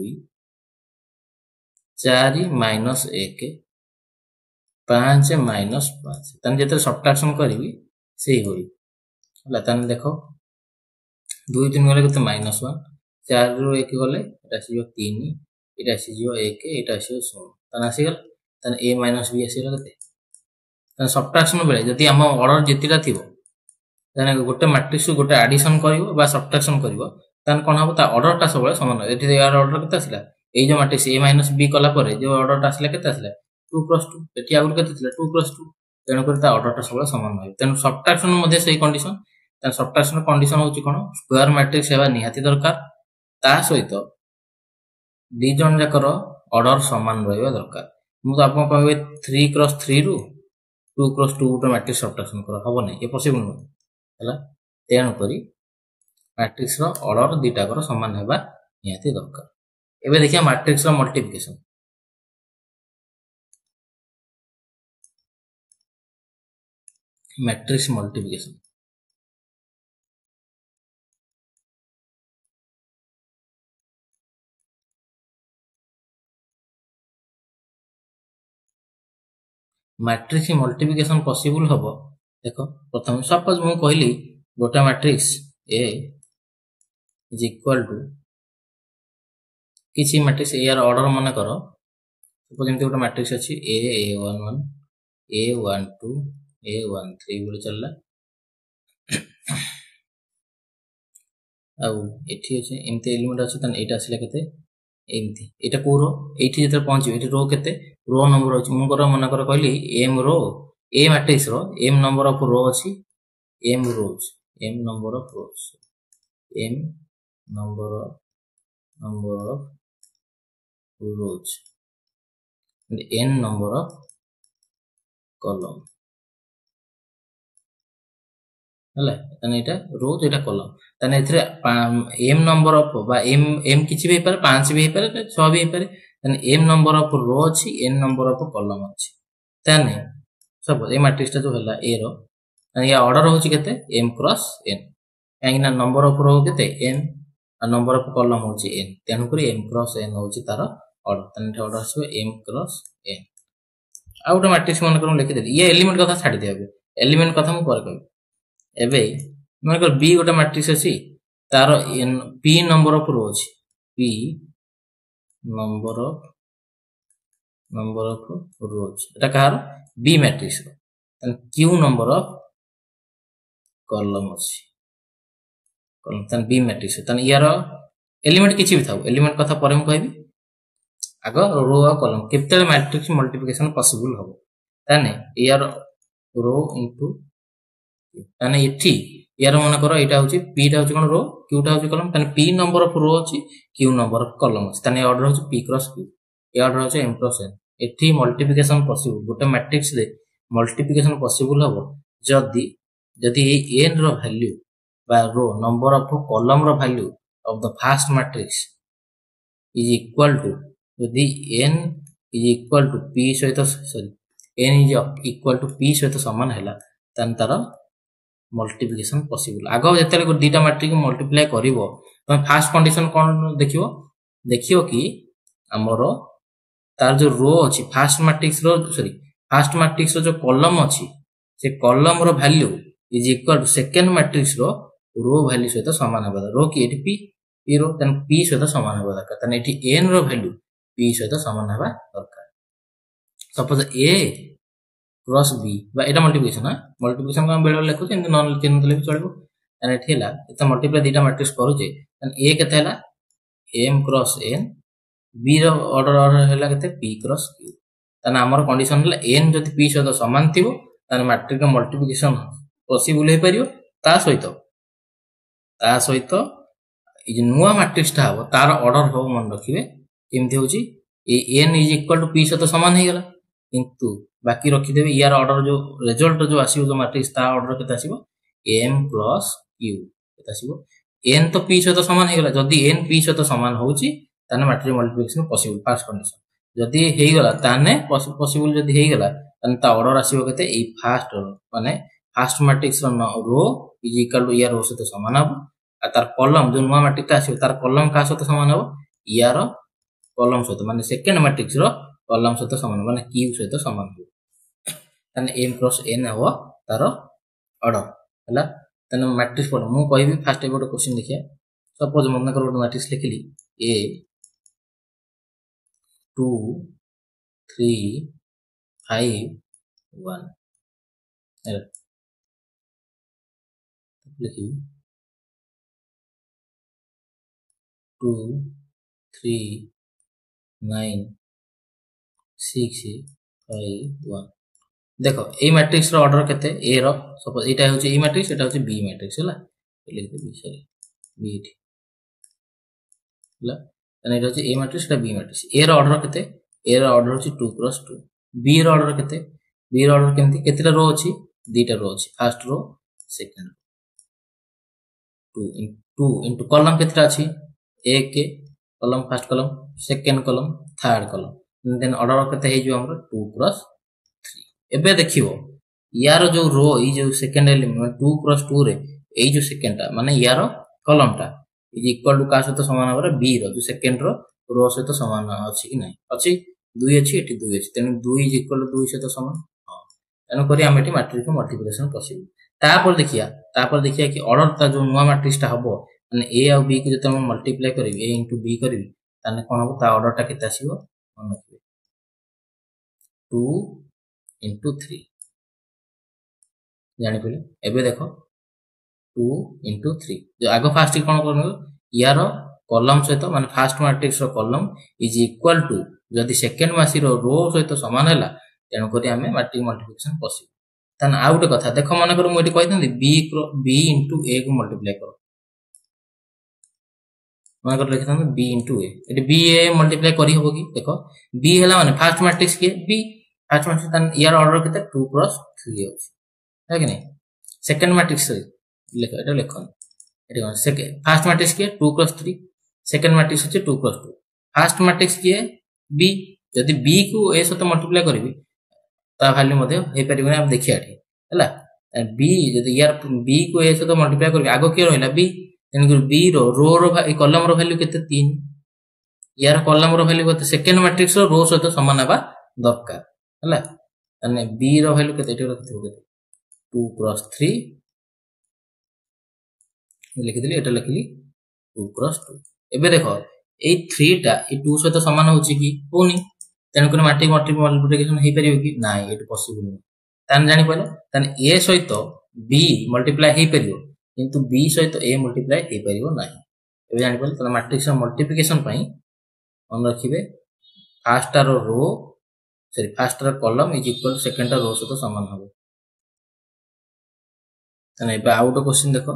4 माइनस 1 5 माइनस 5 तने जते सब्ट्रैक्शन करिवि सेही होई हला तने देखो 2 3 गले केते माइनस 1 4 रु 1 गले एटा आसीबो 3 एटा आसीबो 1 एटा आसीबो 0 तने आसीगल तने a माइनस b आसीगल केते तने सब्ट्रैक्शन बेले जति हम ऑर्डर जतिटा थिबो तने गोटे मैट्रिक्स को गोटे एडिशन करिवो बा सब्ट्रैक्शन करिवो तने कोन हबो ता ऑर्डरटा सबले समान एठी यार ऑर्डर केते आसीला ए जो मैट्रिक्स a माइनस b कला परे जो ऑर्डरटा आसीला केते आसीला 2 क्रॉस 2 एठी आगुर केते थिला 2 क्रॉस 2 तेन कर ता ऑर्डरटा सबले समान होय तेन सब्ट्रैक्शन मध्ये सही कंडीशन तेन सब्ट्रैक्शन कंडीशन होची कोन स्क्वायर मैट्रिक्स हेबा निहाती दरकार ता सहित दी जन जाकर ऑर्डर समान रहबा दरकार मु तो आपन कहबे 3 क्रॉस 3 रु 2 क्रॉस 2 गोटे मैट्रिक्स सब्ट्रैक्शन करो हबो नै ए पॉसिबल नै हला तेन करी मैट्रिक्स रो ऑर्डर दीटा कर समान हेबा निहाती दरकार एबे देखिया मैट्रिक्स रो multiplication matrix multiplication matrix multiplication possible हबो देखो प्रथम सपोज मु कहली गोटा matrix A is equal to किसी मैट्रिक्स A यार ऑर्डर माने करो सपोज एमती गोटा मैट्रिक्स अछि A11 A12 A13 बोली चलला आ एठी अछि एमती एलिमेंट अछि तन एटा आसीला केते एमती एटा को रो एठी जते पहुंची एठी रो केते रो नंबर अछि मु कर माने कर कहली m रो a मैट्रिक्स रो m नंबर ऑफ रो अछि m rows m number of rows m number of rows and n number of column हला तने एटा रोज एटा कॉलम तने एथरे m नंबर ऑफ बा m किछि भी पारे 5 भी पारे 6 भी पारे तने m नंबर ऑफ रो अछि n नंबर ऑफ कॉलम अछि तने सब ए मैट्रिक्स ता जो हला a रो तने या ऑर्डर होछि केते m क्रॉस n काइना नंबर ऑफ रो केते n आ नंबर ऑफ कॉलम होछि n तेनु करी m क्रॉस n होछि तार ऑर्डर तने ऑर्डर आछो m cross n out matrix मन करू लिखि देली ये एलिमेंट कथा छाडी देबे एलिमेंट कथा मु पर कहबी एबे मन कर b गोटा मैट्रिक्स अछि तार n p number of row अछि p number of rose Etah Kahar b matrix तन q नंबर ऑफ कॉलम अछि कॉलम तन b मैट्रिक्स तन यार एलिमेंट किछि भी थाउ एलिमेंट कथा पर हम कहबी आगो रो आ कॉलम केते मैट्रिक्स मल्टीप्लिकेशन पॉसिबल हो ताने यार रो इनटू ताने एठी यार मन करो एटा होची p टा होची कोन रो q टा होची कॉलम ताने p नंबर ऑफ रो अछि q नंबर ऑफ कॉलम अछि ताने ऑर्डर होची p क्रॉस q ए ऑर्डर होची m क्रॉस n एठी मल्टीप्लिकेशन पॉसिबल गोटे मैट्रिक्स रे मल्टीप्लिकेशन पॉसिबल हो जदी ए n रो वैल्यू बा row number of column row value of the first matrix is equal to यदि n is equal to p सहित sorry n is equal to p सहित समान हैला तन तार मल्टीप्लिकेशन पॉसिबल आगो जतले को दीटा मैट्रिक्स मल्टीप्लाई करिवो त फर्स्ट कंडीशन कोन देखियो कि हमरो तार जो रो अछि फर्स्ट मैट्रिक्स रो जो कॉलम अछि से column row value is equal to second matrix row value सहित समान हेबा रो कि एटी p रो तन p सहित समान हेबा दरकार तन eighty n row value p सहित समान हेबा दरकार सपोज a क्रॉस b बा एटा मल्टीप्लिकेशन का बेलो लेखु जे नॉन चिन्ह ले चलबो एने ठेला एता मल्टीप्लाई दीटा मैट्रिक्स करू जे तन a केते हला m क्रॉस n बी रो ऑर्डर हैला केते p क्रॉस q ताने हमर कंडीशन हला n जदि p सहित समान थिबो ताने मैट्रिक्स मल्टीप्लिकेशन पॉसिबल हे परियो ता सहित ए जे नुवा मैट्रिक्स ता हबो तार ऑर्डर हो मन रखिबे केमथि होची ए n is equal to p सहित समान हे गेला किंतु बाकी रखि देबे यार ऑर्डर जो रिजल्ट जो आसीबो जो मैट्रिक्स ता ऑर्डर केते आसीबो m प्लस q केते आसीबो n तो p सहित समान हे गेला जदि n p सहित समान होची ताने matrix multiplication possible first condition जदि हे गेला ताने पॉसिबल जदि हे गेला ताने ता ऑर्डर आसीबो केते ए फर्स्ट माने first matrix row is equal to यार रो सहित समान हबो आ तार कॉलम जो नुवा मैट्रिक्स आसीबो तार कॉलम का सहित समान हबो यार कॉलम सहित माने सेकंड मैट्रिक्स रो कॉलम सहित समान माने q सहित समान हो ताने m क्रॉस n हो तार ऑर्डर हला ताने मैट्रिक्स पर मु कहबी फर्स्ट एबोट क्वेश्चन देखिया सपोज मन कर एक मैट्रिक्स लिखली a 2 3 5 1 हला लिखी 2 3 9 6 5 1 देखो ए मैट्रिक्स रो ऑर्डर केते ए रो सपोज एटा होची ए मैट्रिक्स एटा होची बी मैट्रिक्स हला लिख दे बी सॉरी बी एटी हला तने एटा होची ए मैट्रिक्स एटा बी मैट्रिक्स ए रो ऑर्डर केते ए रो ऑर्डर होची 2 क्रॉस 2 बी रो ऑर्डर केते बी रो ऑर्डर केमती केतेटा रो अछि दीटा रो अछि first row second 2 into column केतेटा अछि ए के column first column second column third column then order केते हे जो हमर 2 क्रॉस एबे देखिवो यार जो रो ई जो सेकंड एलिमेंट 2 क्रॉस 2 रे ए जो सेकंड ता माने यार कॉलम ता इज इक्वल टू का सहित समान होबरे बी रो जो सेकंड रो सहित समान अछि कि नै अछि 2 अछि एठी 2 अछि तेनु 2 इज इक्वल टू 2 सहित समान हां तेनु करी हम एठी मैट्रिक्स मल्टीप्लिकेशन पॉसिबल तापर देखिया कि ऑर्डर ता जो नुवा मैट्रिक्स ता हबो माने ए आ बी के जते हम मल्टीप्लाई करिवि a * b करिवि ताने कोन हबो ता ऑर्डर ता केते आसीबो मन रखिबे 2 into 3 जानि पले एबे देखो 2 into 3 जो आगो फास्ट कोन करनो यार कॉलम सहित माने first matrix row column is equal to जदि सेकंड मासी रो रो सहित समान हैला तेनु करी हमें मैट्रिक्स मल्टीप्लिकेशन पॉसिबल तन आउट कथा देखो मन करू मोटी कहि दंदी b into a को मल्टीप्लाई करो मन कर लिखता हूं b into a एटी b a मल्टीप्लाई करी होबो कि देखो b हैला माने फर्स्ट मैट्रिक्स के b फर्स्ट मैट्रिक्स तन यार ऑर्डर केते 2 क्रॉस 3 होछि है कि नै सेकंड मैट्रिक्स लिखो एटा लिखो एटी सेकंड फर्स्ट मैट्रिक्स के 2 क्रॉस 3 सेकंड मैट्रिक्स होछि 2 क्रॉस 2 फर्स्ट मैट्रिक्स के b यदि b को a सहित मल्टीप्लाई करबी ता वैल्यू मध्ये हे परिबो हम देखिया एठी हैला b यदि यार b को a सहित मल्टीप्लाई करबी आगो के रहला b तेन b row column row value केते 3 यार कॉलम रो वैल्यू केते सेकंड मैट्रिक्स रो सहित समान हेबा दरकार हला तने b रो वैल्यू केते एठी रखिथो केते 2 क्रॉस 3 लिख देली एटा लिखली 2 क्रॉस 2 एबे देखो ए 3 टा ए 2 सहित समान होची कि होनी तेन कोन मैट्रिक्स मल्टीप्लिकेशन हे परियो कि नाही एट पॉसिबल नै तान जानि पलो तान a सहित b मल्टीप्लाई हे परियो किंतु b सहित a मल्टीप्लाई हे परियो नाही एबे जानि पलो तान मैट्रिक्स मल्टीप्लिकेशन पई मन रखिबे first row sorry first column is equal to second row सहित समान हबो तने एबे आउट क्वेश्चन देखो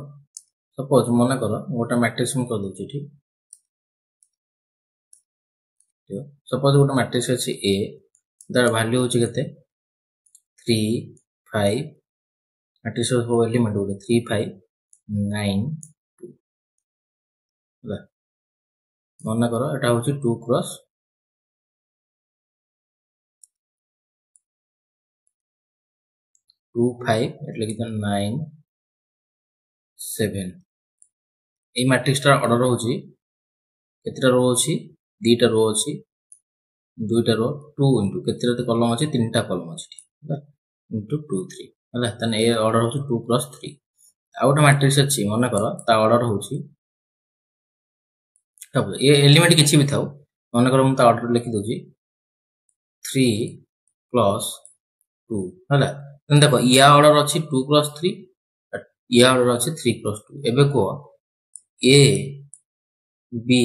सपोज मन करो गोटा मैट्रिक्स म कर दोछि ठीक सपोज गोटा मैट्रिक्स अछि a दर वैल्यू होछि केते 3 5 मैट्रिक्स हो एलिमेंट होले 3 5 9 2 ला मन करो एटा होछि 2 क्रॉस 2 5 એટલે કે 9 7 ए मैट्रिक्स टा ऑर्डर होछि केतेटा रो अछि दीटा रो अछि दुईटा रो 2 इनटू केतेटा कॉलम अछि तीनटा कॉलम अछि ठीक इनटू 2 3 हला तने ए ऑर्डर होछि 2 क्रॉस 3 आउट मैट्रिक्स अछि मन करो ता ऑर्डर होछि तब ए एलिमेंट किछि भी थाउ मन करो हम ता ऑर्डर लिखि दोछि 3 प्लस 2 हला तने देखो या ऑर्डर अछि 2 क्रॉस 3 या ऑर्डर अछि 3 क्रॉस 2 एबे को a b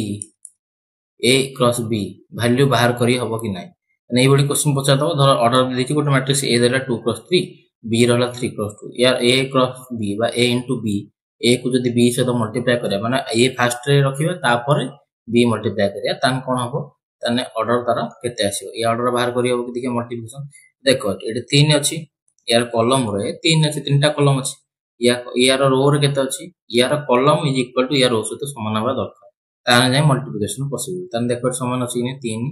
a cross b value बाहर करी हबो कि नाही नै बडी क्वेश्चन पचा दो धर ऑर्डर देछि गोटे मैट्रिक्स ए देला 2 क्रॉस 3 बी रहला 3 क्रॉस 2 यार ए क्रॉस बी बा ए इनटू बी ए को जदी बी से तो मल्टीप्लाई करिया माने ए फर्स्ट रे रखिबा तापर बी मल्टीप्लाई करिया तान कोन हबो ताने ऑर्डर तारा केते आसीबो ए ऑर्डर बाहर करी हबो कि देखिए मल्टीप्लिकेशन देखो एटे 3 अछि यार कॉलम रे 3 अछि तीनटा कॉलम अछि यार रो रे केते अछि यार कॉलम इज इक्वल टू यार रो से तो समान हबा दरकार ताने जाय मल्टीप्लिकेशन पॉसिबल ताने देखो समान अछि ने 3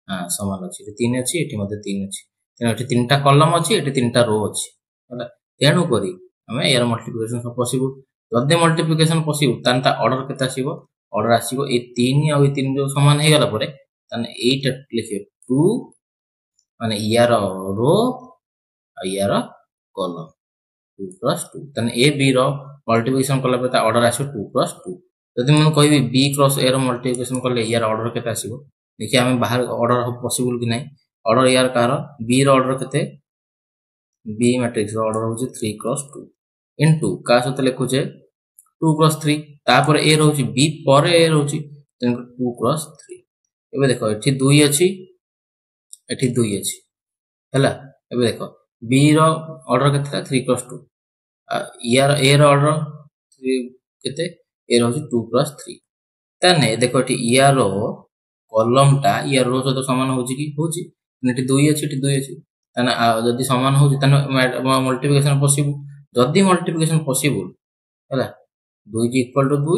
हां समान अछि 3 अछि एठी मध्ये 3 अछि तेनो एठी तीनटा कॉलम अछि एठी तीनटा रो अछि होला तेनु करी हमें यार मल्टीप्लिकेशन पॉसिबल जदि मल्टीप्लिकेशन पॉसिबल ताने ता ऑर्डर केते आसीबो ऑर्डर आसीबो ए 3 आ ए 3 जो समान हे गला परे ताने एटा लिखियो 2 माने यार रो आ यार कॉलम 2 + 2 ताने ए बी रो मल्टीप्लिकेशन कला पे ता ऑर्डर आसीबो 2 + 2 जदि मन कहबी b cross a row multiplication करले यार ऑर्डर केते आसीबो देखिए हमें बाहर ऑर्डर पॉसिबल कि नहीं ऑर्डर यार कार बी रो ऑर्डर केते बी मैट्रिक्स रो ऑर्डर होची 3 क्रॉस 2 इनटू का सते लिखु जे 2 क्रॉस 3 तापर ए रहउची बी पर ए रहउची 2 क्रॉस 3 एबे देखो एठी 2 अछि एठी 2 अछि हैला एबे देखो बी रो ऑर्डर केते 3 क्रॉस 2 यार ए रो ऑर्डर 3 केते ए रहउची 2 क्रॉस 3 ताने देखो एठी यार रो कॉलम टा यार रो सहित समान होची कि होची एठी 2 अछि एठी 2 अछि ताने जदी समान होची ताने मल्टीप्लिकेशन पॉसिबल जदी मल्टीप्लिकेशन पॉसिबल हैला 2 इज इक्वल टू 2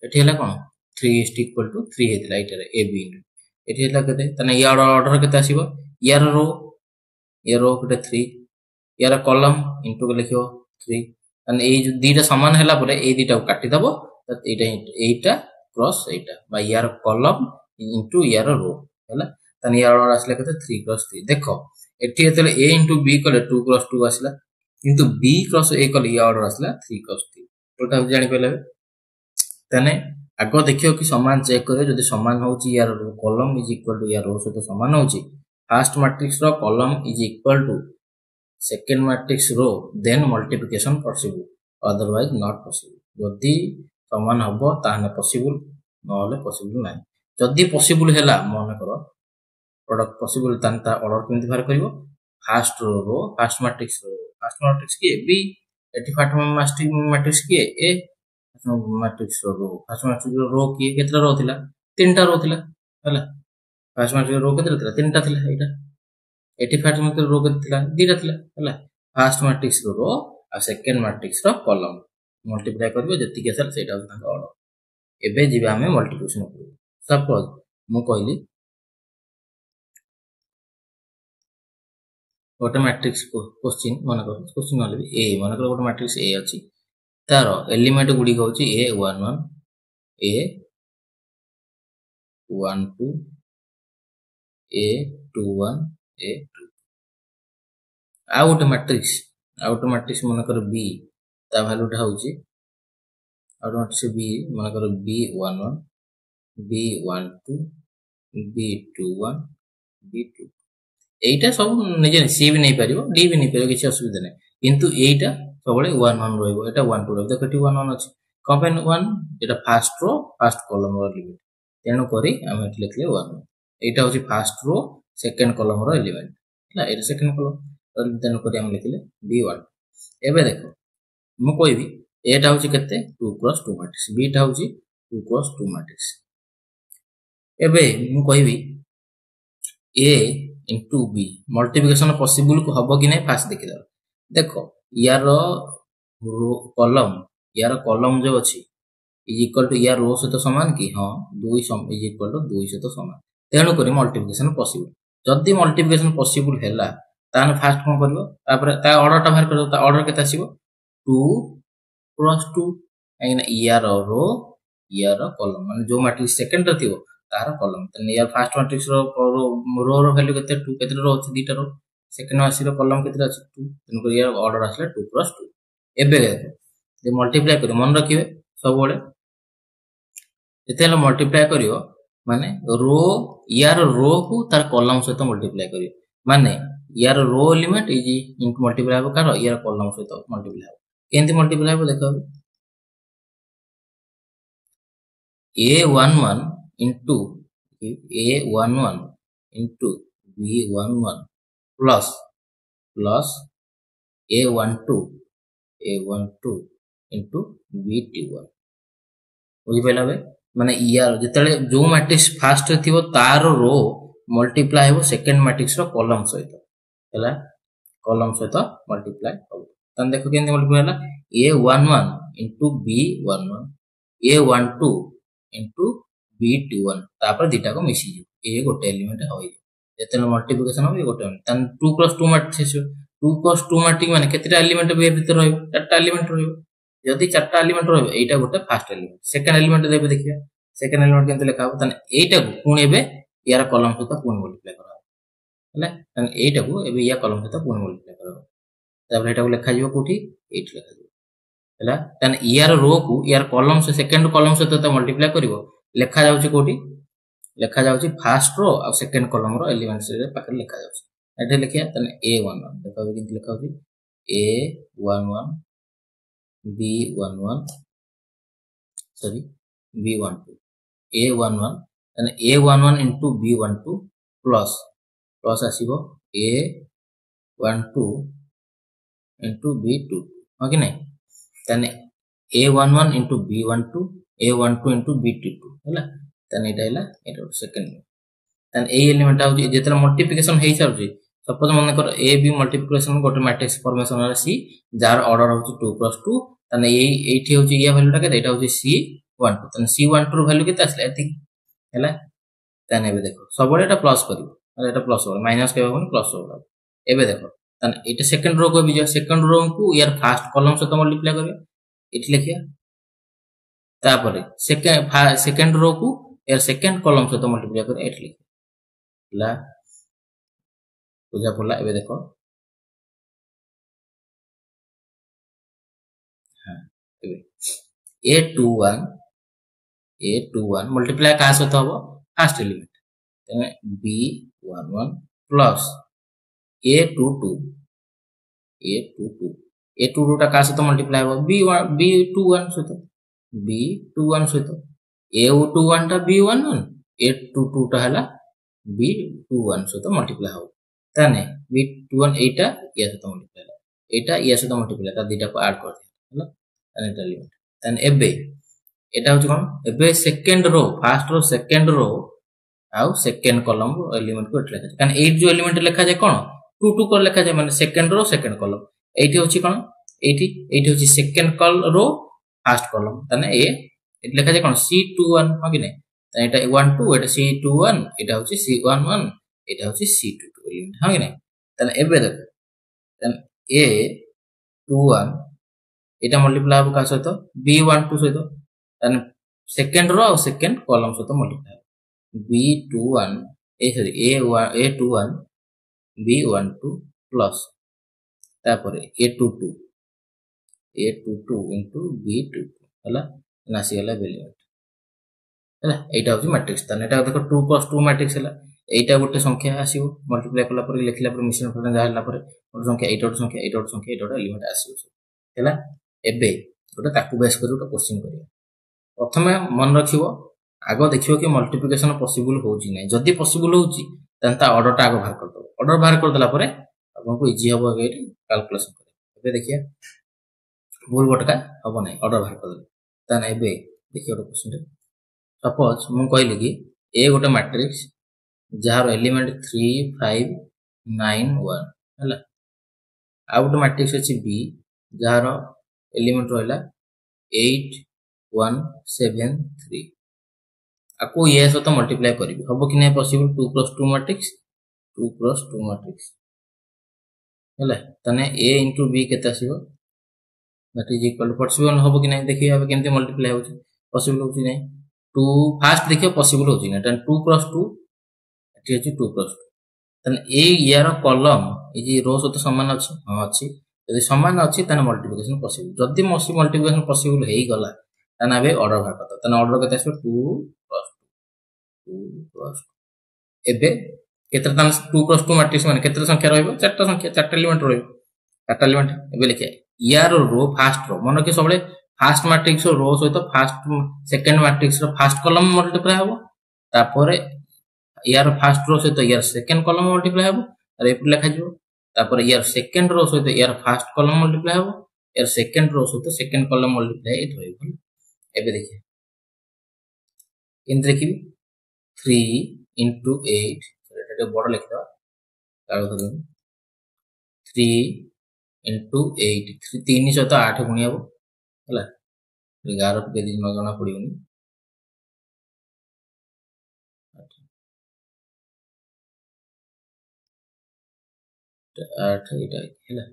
एठी हैला कोन 3 इज इक्वल टू 3 हेतला एठी ए बी एठी हैला केते ताने यार ऑर्डर केते आसीबो यार रो केते 3 यार कॉलम इनटू के लिखियो 3 ताने ए जो दीटा समान हैला परे ए दीटा को काटी दबो त एटा क्रॉस एटा बा यार कॉलम इनटू यार रो हैला ताने यार ऑर्डर आसले केते 3 क्रॉस 3 देखो एठी एतले a इनटू b कले 2 क्रॉस 2 आसला किंतु b क्रॉस a कले यार ऑर्डर आसला 3 क्रॉस 3 तोटा जानि पेले तने आगो देखियो कि समान चेक करियो जदी समान होची यार कॉलम इज इक्वल टू यार रो से तो समान होची first matrix row column is equal to second matrix row then multiplication possible otherwise not possible जदी समान हबो ताने पॉसिबल नहले पॉसिबल नाही जदी पॉसिबल हैला मन करो प्रोडक्ट पॉसिबल तांता ऑर्डर केमति बाहर करिवो फर्स्ट रो फर्स्ट मैट्रिक्स की बी एटी फर्स्ट मैट्रिक्स की ए मैट्रिक्स रो फर्स्ट मैट्रिक्स रो की केतरा रो थिला तीनटा रो थिला हैला फर्स्ट मैट्रिक्स रो केतरा थिला तीनटा थिला एटा एटी फर्स्ट मैट्रिक्स रो केतरा थिला दीटा थिला हैला फर्स्ट मैट्रिक्स रो आ सेकंड मैट्रिक्स रो कॉलम मल्टीप्लाई करबो जति के सर सेटा तांका ऑर्डर एबे जिबा हमें मल्टीप्लिकेशन करबो सपोज मु कहली गोटे मैट्रिक्स क्वेश्चन मन कर क्वेश्चन वाले भी ए मन कर गोटे मैट्रिक्स ए अछि तार एलिमेंट गुडी होची a11 a12 a21 a2 out matrix मन कर b ता वैल्यू टा होची आउट मैट्रिक्स b मन कर b11 b12 b21 b2 एटा सब निजे सी भी नहीं पारिबो डी भी नहीं पारिबो किछ असुविधा नै किंतु एटा सबले 1 1 रहइबो एटा 1 2 रहइबो देखो 1 1 अछि कंपेन 1 एटा फर्स्ट रो फर्स्ट कॉलम रो एलिमेंट तेनु करी हम एट लिखले 1 एटा होची फर्स्ट रो सेकंड कॉलम रो एलिमेंट हला एटा सेकंड कॉलम तेनु करी हम लिखले b1 एबे देखो मु कहबी एटा होची केते 2 क्रॉस 2 मैट्रिक्स b टा होची 2 क्रॉस 2 मैट्रिक्स एबे मु कहबी a into b multiplication possible को हबो कि नहीं फास्ट देखि देखो यार कॉलम जो अछि इज इक्वल टू यार रो से तो समान कि हां 2 इज इक्वल टू 2 से तो समान तेनु करी मल्टीप्लिकेशन पॉसिबल जदी मल्टीप्लिकेशन पॉसिबल हैला तान फास्ट कोन करबो तापर ता ऑर्डर ता बाहर करबो ता ऑर्डर केता आसीबो 2 क्रॉस 2 एना यार रो यार कॉलम माने जो मैट्रिक्स सेकंड रे थिबो तार कॉलम तने यार फर्स्ट मैट्रिक्स रो वैल्यू केते 2 केते रो अछि दीटा रो सेकंड मैट्रिक्स रो कॉलम केते अछि 2 तने यार ऑर्डर आसले 2 क्रॉस 2 एबे जे मल्टीप्लाई करियो मन रखिबे सब बडे जेतेला मल्टीप्लाई करियो माने रो यार रो को तार कॉलम सहित मल्टीप्लाई करियो माने यार रो एलिमेंट इज इनटू मल्टीप्लाई हो कार यार कॉलम सहित मल्टीप्लाई हो केंति मल्टीप्लाई हो देखो a11 into A11 into B11 plus A12 into B21 बुझिपाला बे माने यार जेतले जो मैट्रिक्स फास्ट थिबो तार रो मल्टीप्लाई हो सेकंड मैट्रिक्स रो कॉलम सहित हैला कॉलम सहित मल्टीप्लाई हो तन देखो केन मल्टीप्लाई होला A11 into B11 A12 into B21 तापर दिटा को मिसी जो ए गोटे एलिमेंट होई जेतले मल्टीप्लिकेशन हो गोटे तन 2 + 2 मैट्रिक्स 2 + 2 मैट्रिक्स माने केतेटा एलिमेंट बे भीतर रहयो चारटा एलिमेंट रहयो यदि चारटा एलिमेंट रहयो एटा गोटे फर्स्ट एलिमेंट सेकंड एलिमेंट देबे देखिया सेकंड एलिमेंट केनते लिखा हो तने एटा को पुणी एबे यार कॉलम सहित पुणी मल्टीप्लाई करा हैला तने एटा को एबे या कॉलम सहित पुणी मल्टीप्लाई करा तब एटा को लिखा जिवो कोठी एट लिखा जिवो हैला तने यार रो को यार कॉलम से सेकंड कॉलम सहित त मल्टीप्लाई करिवो लिखा जाउची कोठी लिखा जाउची फर्स्ट रो और सेकंड कॉलम रो एलिमेंट्स रे पाकर लिखा जाउची एटा लिखिया तने A11 देखो केनते लिखा होची A11 B11 sorry B12 A11 and A11 into B12 plus आसीबो A12 into B22 okay नै तने A11 into B12 A12 into B22 हैला तने एटा सेकंड तने ए एलिमेंट आ जेतला मल्टीप्लिकेशन हेई सारजी सपोज मन कर ए बी मल्टीप्लिकेशन गोटे मैट्रिक्स फॉर्मेशन रे सी जार ऑर्डर होची 2 + 2 तने एठी होची या वैल्यूटा के एटा होची C12 तने C12 रो वैल्यू केते आसले एति हैला तने एबे देखो सबले एटा प्लस करिवो अरे एटा प्लस हो माइनस के होबो प्लस हो एबे देखो तने एटा सेकंड रो को भी जो सेकंड रो को यार फर्स्ट कॉलम से तो मल्टीप्लाई करबे एठी लिखिया तापरे सेकंड रो को यार सेकंड कॉलम से तो मल्टीप्लाई कर एठी लिखिया ला बुझा पड़ला एबे देखो हां एबे A21 मल्टीप्लाई का सहित हबो फर्स्ट एलिमेंट तने B11 प्लस A22 टा का सहित मल्टीप्लाई हबो B21 सहित A21 टा B11 A22 टा हला B21 सहित मल्टीप्लाई हबो तने B21 एटा या सहित मल्टीप्लाई एटा या सहित मल्टीप्लाई ता दिटा को ऐड कर दे हला तने एटा एलिमेंट तने एबे एटा होची कोन एबे second row first row second row आउ सेकंड कॉलम रो एलिमेंट को एट लिखा कान एट जो एलिमेंट लिखा जाय कोन 2 2 को लिखा जाय माने सेकंड रो सेकंड कॉलम एठी होची कोन एठी होची सेकंड रो फर्स्ट कॉलम तने एट लिखा जाय कोन C21 हो कि नै तने एटा 1 2 एटा C21 एटा होची C11 एटा होची C22 एलिमेंट हो कि नै तने एबे देखो तने A21 एटा मल्टीप्लाई हो का सहित B12 सहित तने सेकंड रो और सेकंड कॉलम सहित multiply B21 A21 B12 plus तापर A22 into B22 हला नासी हला एलिमेंट हला एटा होची मैट्रिक्स तने एटा देखो 2 + 2 मैट्रिक्स हला एटा गोटे संख्या आसीबो मल्टीप्लाई कला पर लिखला पर मिश्रण फलन जा हला पर गोटे संख्या एटा गोटे संख्या एटा गोटे संख्या एटा गोटे एलिमेंट आसीबो हला एबे गोटे ताकू बेस करी गोटे क्वेश्चन करिया प्रथमे मन रखिबो आगो देखियो कि मल्टीप्लिकेशन पॉसिबल होउची नै जदी पॉसिबल होउची तन ता ऑर्डर टा आगो बाहर कर दो ऑर्डर बाहर कर देला परे आपन को इजी हबो एटी कैलकुलेशन करे एबे देखिया भूल बटका हबो नै ऑर्डर बाहर कर दे तन एबे देखियो गोटे क्वेश्चन सपोज मु कहली कि ए गोटे मैट्रिक्स जहार एलिमेंट 3 5 9 1 हला आ गोटे मैट्रिक्स अछि बी जहार एलिमेंट रहला 8 1 7 3 आको ये सहित मल्टीप्लाई करिवि हबो कि नै पॉसिबल 2 + 2 मैट्रिक्स हला तने a * b केते आसीबो that is equal to possible हबो कि नै देखियो अब केमते मल्टीप्लाई होची पॉसिबल होची नै 2 फर्स्ट देखियो पॉसिबल होची नै तने 2 + 2 एठी अछि 2 + 2 तने ए यार कॉलम ए जे रो सहित समान अछि हां अछि यदि समान अछि तने मल्टीप्लिकेशन पॉसिबल जदी मल्टीप्लिकेशन पॉसिबल हेई गला तने अबे ऑर्डर बाहर करता तने ऑर्डर केते आसीबो 2 + 2 एबे केतरा तने 2 + 2 मैट्रिक्स माने केतरा संख्या रहइबो चारटा संख्या चारटा एलिमेंट रहइबो चारटा एलिमेंट एबे लिखिया यार रो फर्स्ट रो मन के सबले फर्स्ट मैट्रिक्स रो सहित फर्स्ट सेकंड मैट्रिक्स रो फर्स्ट कॉलम मल्टीप्लाई हबो तापरे यार फर्स्ट रो सहित यार सेकंड कॉलम मल्टीप्लाई हम और एपट लिखा जीवो तापर यार सेकंड रो सहित यार फर्स्ट कॉलम मल्टीप्लाई हम यार सेकंड रो सहित सेकंड कॉलम मल्टीप्लाई एट होइबो एबे देखिए केन देखिबी 3 into 8 एटा बड़ लिखि दवा कागज धरन 3 into 8 3 सहित 8 गुणी हबो हला 11 के दिन न जणा पड़िबनी 8 एटा हला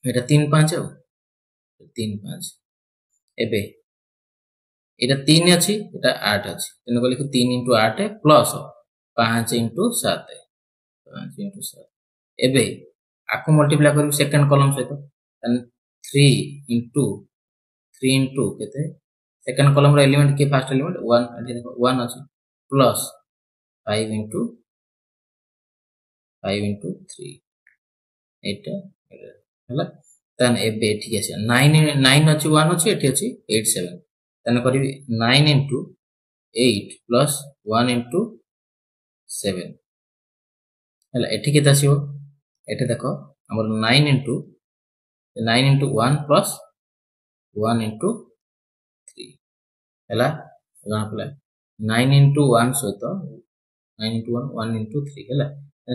एटा 3 5 हो 3 5 एबे एटा 3 अछि एटा 8 अछि तेन को लिखो 3 into 8 प्लस 5 into 7 5 into 7 एबे आको मल्टीप्लाई करू सेकंड कॉलम सहित देन 3 into केते सेकंड कॉलम रो एलिमेंट के फर्स्ट एलिमेंट 1 एठी देखो 1 अछि प्लस 5 into 3 एटा हला तन एबे ठीक अछि 9 अछि 1 अछि एठी अछि 8 7 तन करिवि 9 into 8 plus 1 into 7 हला एठी केता आसीबो एठी देखो हमर 9 into 1 plus 1 into 3 हला जणा पला 9 into 1 सहित 9 into 1 1 into 3 हला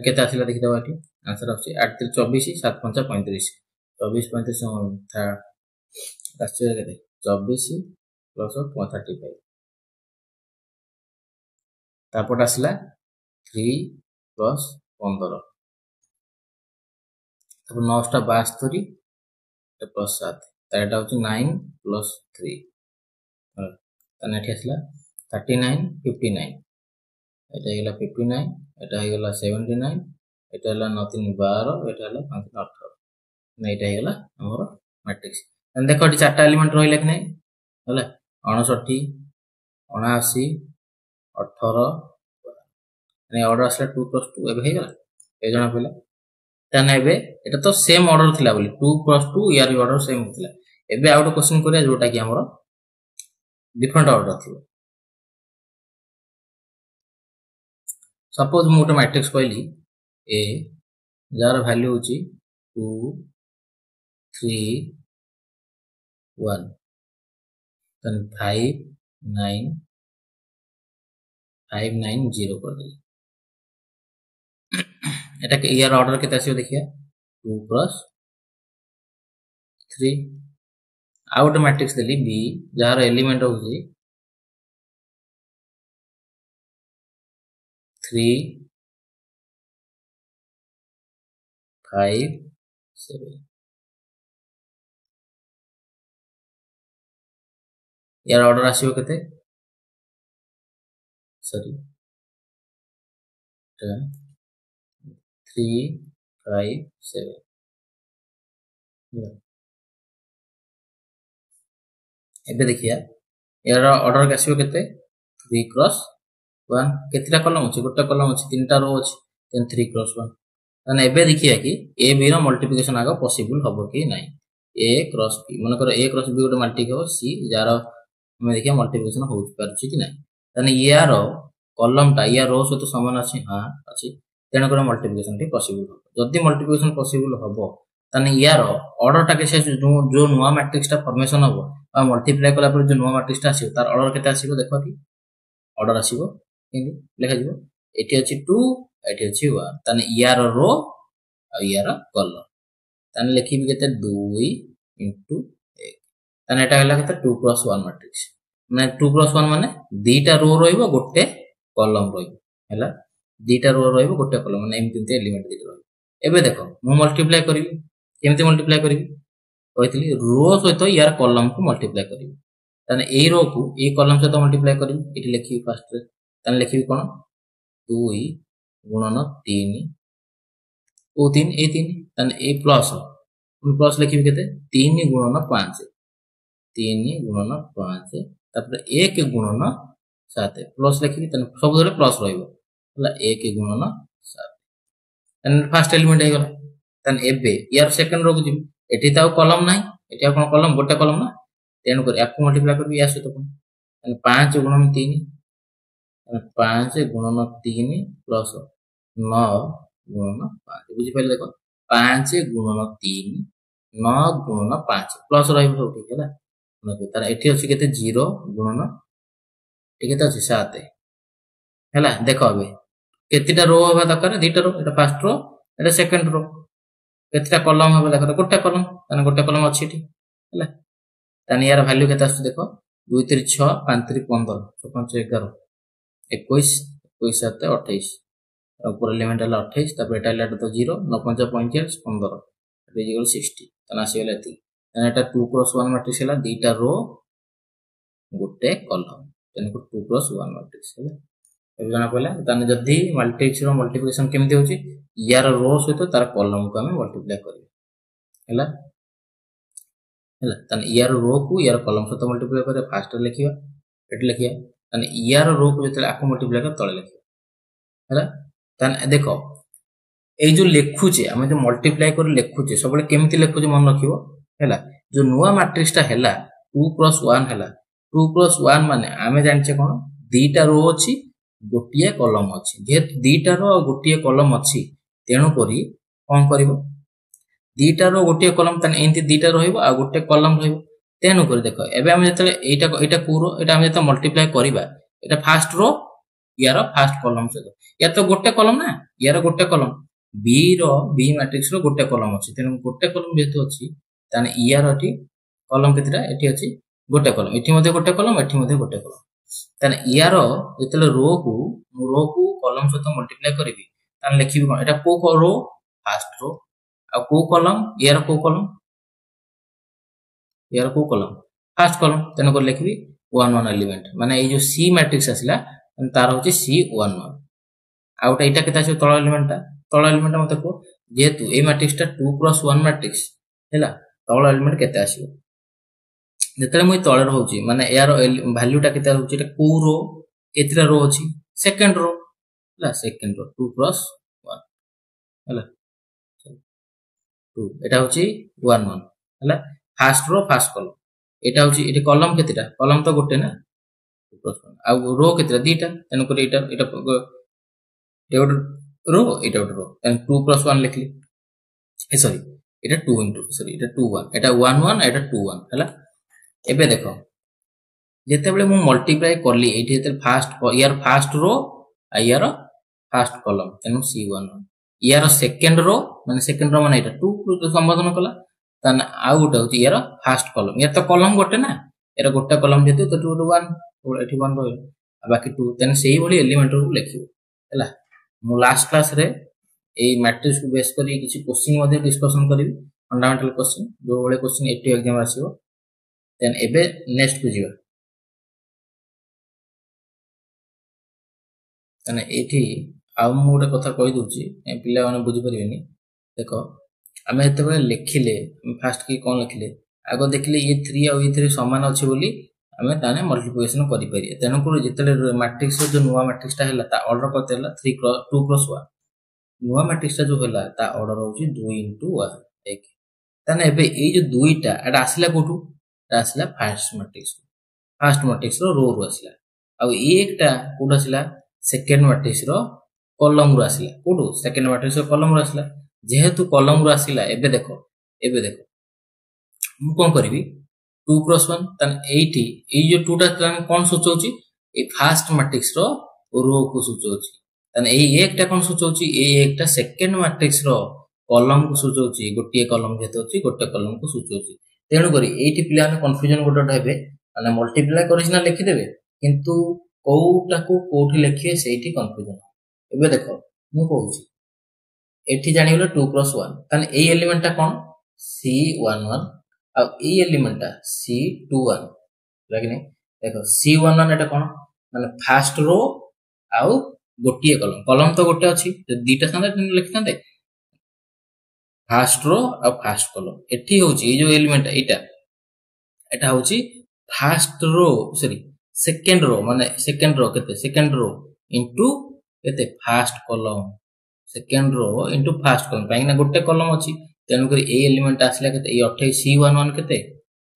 केता आसीला देखि दबा एठी आंसर आसी 8 3 24 7 5 35 24 35 था आश्चर्य केते 24 प्लस 35 तापट आसला 3 प्लस 15 तापर 9 टा 72 प्लस 7 ताटा होची 9 प्लस 3 तने एठी आसला 39 59 एटा हेला 59 एटा हेला 79 एटा हेला 9 3 12 एटा हेला 5 3 18 नै एटा हेला हमर मैट्रिक्स तने देखो एठी चारटा एलिमेंट रहिला कि नै हला 59 79 18 ने ऑर्डर आसला 2 plus 2 एबे हे गला ए जणा पइला तने एबे एटा तो सेम ऑर्डर थिला बोली 2 plus 2 यार ऑर्डर सेम थिला एबे आउट क्वेश्चन करिया जोटा कि हमर डिफरेंट ऑर्डर थिबो सपोज मोटे मैट्रिक्स कहली ए जार वैल्यू होची 2 3 1 then 5 9 5 9 0 कर दे एटा के यार ऑर्डर केते आसीबो देखिया 2 plus 3 आउट मैट्रिक्स देली बी जार एलिमेंट होची 3 5 7 यार ऑर्डर आसीबो केते सॉरी 3 5 7 एबे देखिया यार ऑर्डर के आसीबो केते 3 क्रॉस 1 केतिटा कॉलम अछि गोटा कॉलम अछि तीनटा रो अछि देन 3 क्रॉस 1 तने एबे देखिया कि ए बी रो मल्टीप्लिकेशन आगो पॉसिबल हबो कि नै ए क्रॉस बी मन करो ए क्रॉस बी गोटे मल्टी हो सी जार हमें देखिया मल्टीप्लिकेशन हो पारछि कि नै तने यार कॉलम टा या रो से तो समान अछि हां अछि तेन कर मल्टीप्लिकेशन टी पॉसिबल हो जदी मल्टीप्लिकेशन पॉसिबल हबो तने यार ऑर्डर टा के से जो नुवा मैट्रिक्स टा फॉर्मेशन हबो आ मल्टीप्लाई कला पर जो नुवा मैट्रिक्स टा आसीबो तार ऑर्डर केते आसीबो देखो कि ऑर्डर आसीबो केनी लेखा जीवो एटी अछि 2 एटी अछि 1 तने यार रो आ यार कॉलम तने लिखिबी केते 2 into 1 तने एटा हला केते 2 plus 1 मैट्रिक्स माने 2 plus 1 माने दीटा रो रहइबो गोटे कॉलम रहइबो हला दीटा रो रहइबो गोटे कॉलम माने एमति एलिमेंट दीटा रहइबो एबे देखो मु मल्टीप्लाई करिवि केमति मल्टीप्लाई करिवि कहितली रो सहित यार कॉलम को मल्टीप्लाई करिवि तने ए रो को ए कॉलम सहित मल्टीप्लाई करिवि एटी लिखिबि फर्स्ट तने लिखिबि कोन 2 गुणन 3 ओ 3 ए 3 तने ए प्लस लिखिबि केते 3 गुणन 5 3 गुणन 5 तापर 1 गुणन 7 प्लस लिखिबि तने सब धरे प्लस रहइबो हला 1 गुणन 7 तने फर्स्ट एलिमेंट हे गला तने एबे यार सेकंड रो को जिबि एठी ताउ कॉलम नाही एठी कोन कॉलम गोटे कॉलम ना तेन कर याको मल्टीप्लाई करबि या सहित कोन तने 5 गुणन 3 5 गुणन 3 प्लस 9 गुणन 5 बुझिपारे देख 5 गुणन 3 9 गुणन 5 प्लस रहिबो सब ठीक है तार एठी अछि केते 0 गुणन ठीक है 7 है देख अबे केतिटा रो हवा दरकार दुटा रो एटा फर्स्ट रो एटा सेकंड रो केतिटा कॉलम हवा दरकार गोटे कॉलम ताने गोटे कॉलम अछि ठीक है ताने यार वैल्यू केते आछ देखो 2 3 6 5 3 15 6 5 11 21 21 7 28 ऊपर एलिमेंट है 28 तापर एटा ले तो 0 9 5 45 15 एटा इक्वल 60 ताने आसी गेला एति ताने एटा 2 क्रॉस 1 मैट्रिक्स हैला दुटा रो गोटे कॉलम ताने 2 क्रॉस 1 मैट्रिक्स हैला अब जाना पड़ला ताने जदी मैट्रिक्स रो मल्टीप्लिकेशन केमति होची यार रो सहित तार कॉलम को हमें मल्टीप्लाई करियो हैला हैला ताने यार रो को यार कॉलम सहित मल्टीप्लाई करे फास्ट लिखिया एट लिखिया ताने यार रो को जते आको मल्टीप्लाई कर तळे लिखिया हैला ताने देखो ए जो लिखुचे हमें जो मल्टीप्लाई कर लिखुचे सब केमति लिखुचे मन रखियो हैला जो नुवा मैट्रिक्स ता हैला 2 क्रॉस 1 हैला 2 क्रॉस 1 माने हमें जानचे कोन दीटा रो अछि गोटिए कॉलम अछि जे दीटा रो गोटिए कॉलम अछि तेनु करी कोन करिवो दीटा रो गोटिए कॉलम तने एंती दीटा रहिबो आ गोटे कॉलम रहिबो तेनु करी देखो एबे हम जतले एटा कोरो एटा हम जते मल्टीप्लाई करिबा एटा फर्स्ट रो यार फर्स्ट कॉलम से या तो गोटे कॉलम ना यार गोटे कॉलम बी रो बी मैट्रिक्स रो गोटे कॉलम अछि तेनु गोटे कॉलम जेतु अछि ताने यार अठी कॉलम केतिरा एठी अछि गोटे कॉलम एठी मध्ये गोटे कॉलम एठी मध्ये गोटे कॉलम ताने यार जतले रो को कॉलम सहित मल्टीप्लाई करबी ताने लिखिबी कोन एटा को रो फर्स्ट रो आ को कॉलम यार को कॉलम फर्स्ट कॉलम तेनु को लिखिबी 1 1 एलिमेंट माने ए जो सी मैट्रिक्स आसिला तार होची सी 1 1 आउटा एटा केता छ तळ एलिमेंट मते को जेतु ए मैट्रिक्स ता 2 क्रॉस 1 मैट्रिक्स हैला तळ एलिमेंट केते आसीबो जेतले मुई तळे रहउची माने यार वैल्यू ता केते रहउची एटा को रो केतिरा रो अछि सेकंड रो हैला सेकंड रो 2 क्रॉस 1 हैला 2 एटा होची 1 1 हैला फर्स्ट रो फर्स्ट कॉलम एटा होची एटा कॉलम केतिटा कॉलम तो गोटे ना 2 क्रॉस 1 आ रो केतिरा दीटा तने को एटा रो एटा रो एंड 2 क्रॉस 1 लिखली ए सॉरी एटा 2 इनटू सॉरी एटा 2 1 एटा 1 1 एटा 2 1 हैला एबे देखो जेते बेले मु मल्टीप्लाई करली एठी जेते फर्स्ट रो आ यार फर्स्ट कॉलम तेनु C1 यार सेकंड रो माने एटा 2 को संबोधन कला तने आ गोटे होची यार फर्स्ट कॉलम या तो कॉलम गोटे ना एरा गोटे कॉलम जेते तो 2 1 एठी 1 रो बाकी 2 तने सेही भली एलिमेंट रो लिखियो हैला मु लास्ट क्लास रे ए मैट्रिक्स को बेस करी किछि क्वेश्चन मध्ये डिस्कशन करिवि फंडामेंटल क्वेश्चन जो बळे क्वेश्चन एटी एग्जाम आसीबो देन एबे नेक्स्ट को जीवा तने एठी आ मु गोटे कथा कहि दोची पिला माने बुझि परिबेनी देखो हमें एते बळे लिखिले फर्स्ट की कोन लिखिले आगो देखिले ये 3 और ये 3 समान अछि बोली हमें ताने मल्टीप्लिकेशन करि पारि तेनु को जेतले मैट्रिक्स जो नुवा मैट्रिक्स ता हैला ता ऑर्डर करतेला 3 क्रॉस 2 क्रॉस 1 नुवा मैट्रिक्स ता जो हैला ता ऑर्डर होची 2 into 1 एक ताने एबे ए जो दुईटा एटा आसिला कोठू आसिला फर्स्ट मैट्रिक्स रो रो आसिला आ एकटा कोठ आसिला सेकंड मैट्रिक्स रो कॉलम रो आसिला कोठू सेकंड मैट्रिक्स रो कॉलम रो आसिला जेहेतु कॉलम रो आसिला एबे देखो मु कोन करबी 2 क्रॉस 1 तन 80 ए जो 2 टा तन कोन सोचौची ए फर्स्ट मैट्रिक्स रो रो को सोचौची तन ए एकटा कोन सोचौची ए एकटा सेकंड मैट्रिक्स रो कॉलम को सोचौची गोटिए कॉलम जेतौची गोटे कॉलम को सोचौची तेनु करी एठी पिला ने कंफ्यूजन गोटे हेबे माने मल्टीप्लाई करिसिना लिखि देबे किंतु कोउटा को कोठी लिखिए सेठी कंफ्यूजन एबे देखो मु कहूची एठी जानि गेलो 2 क्रॉस 1 तन ए एलिमेंट ता कोन C11 आ ए एलिमेंट ता C21 लागने देखो C11 एटा कोन माने फर्स्ट रो आ गोटिए कॉलम तो गोटे अछि तो दीटा संगे लिखथांते फर्स्ट रो आ फर्स्ट कॉलम एठी होची ए जो एलिमेंट एटा होची first row sorry second row माने सेकंड रो केते सेकंड रो इनटू केते first column second row into first column काई ना गोटे कॉलम अछि तेनु करी ए एलिमेंट आसला केते ए 28 C11 केते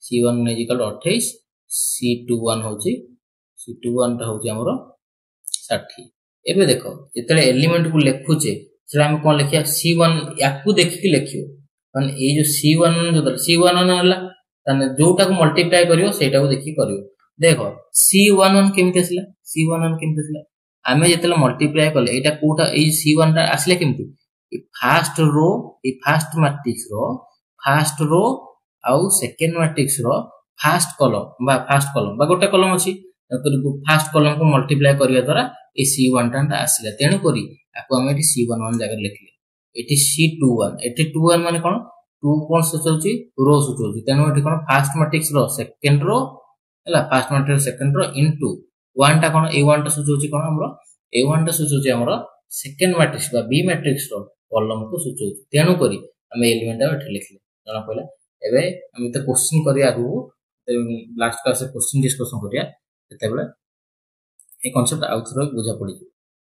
C1 इक्वल 28 C21 होची C21 ता होची हमरो 60 एबे देखो जेतले एलिमेंट को लिखुचे सेटा हम कोन लिखिया C1 याकू देखि लिखियो माने ए जो C1 जो C11 हला तने जोटा को मल्टीप्लाई करियो सेटा को देखि करियो देखो C11 केमति असला C11 केमति असला आमे जेतले मल्टीप्लाई करले एटा कोटा ए C1 टा असले केमति ए फर्स्ट रो ए फर्स्ट मैट्रिक्स रो आउ सेकंड मैट्रिक्स रो फर्स्ट कॉलम बा गोटे कॉलम अछि फर्स्ट कॉलम को मल्टीप्लाई करिया द्वारा ए C1 टा आसीला तेनु करी आको हम एटी C11 जगह लिखले एटी C21 एटी 21 माने कोन 2 कोन सूचौची रो सूचौची तेनु एटी कोन फर्स्ट मैट्रिक्स रो सेकंड रो हला first matrix second row into 1 टा कोन A1 टा सूचौची कोन हमरो A1 टा सूचौची हमरो सेकंड मैट्रिक्स बा B मैट्रिक्स रो कॉलम को सूचौची तेनु करी हम एलिमेंट टा एठी लिखले जना पहला एबे हम त क्वेश्चन करिया आगु लास्ट क्लास से क्वेश्चन डिस्कशन करिया तेते बेला ए कांसेप्ट आउथरो बुझा पड़ी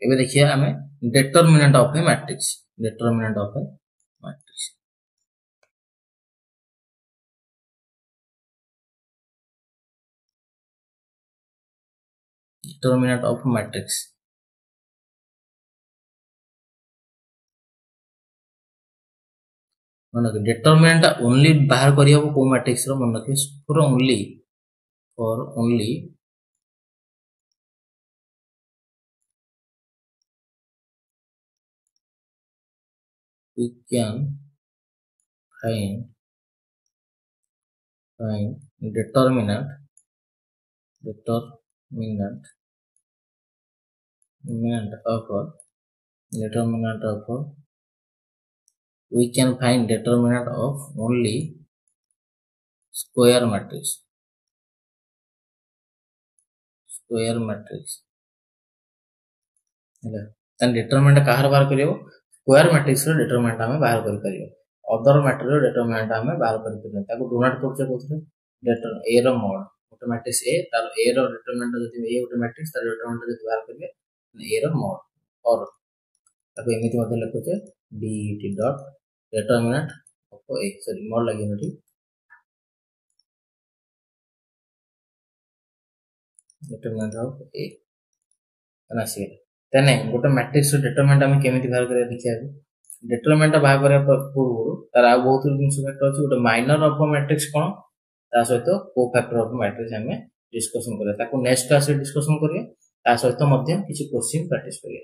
एबे देखिया हमें determinant of A matrix determinant of A matrix determinant of matrix मन के डिटरमिनेंट ओनली बाहर करिया को मैट्रिक्स रो मन के for only we can find determinant of we can find determinant of only square matrix ହେଲା तन डिटरमिनेंट कहार बाहर करियो स्क्वायर मैट्रिक्स रो डिटरमिनेंट हमें बाहर कर करियो अदर मैट्रिक्स रो डिटरमिनेंट हमें बाहर कर करियो ताको डोनेट करछे कोथरे डेटर ए रो मोड ओटो मैट्रिक्स ए तार ए रो डिटरमिनेंट जति ए ओटो मैट्रिक्स तार डिटरमिनेंट जति बाहर करियो ए रो मोड और ताको एमिति मध्ये लिखुचे det dot determinant of A sorry mode लागि नथि डिटरमिनेंट ऑफ ए अनासी तने गोटे मैट्रिक्स रो डिटरमिनेंट हम केमिति बाहर करिया देखिया डिटरमिनेंट बाहर करिया पूर्व तार आ बहुत जिंस फैक्टर अछि गोटे माइनर ऑफ मैट्रिक्स कोन ता सहित को फैक्टर ऑफ मैट्रिक्स हमें डिस्कशन करिया ताको नेक्स्ट क्लास रे डिस्कशन करिया ता सहित मध्य किछि क्वेश्चन प्रैक्टिस करिया।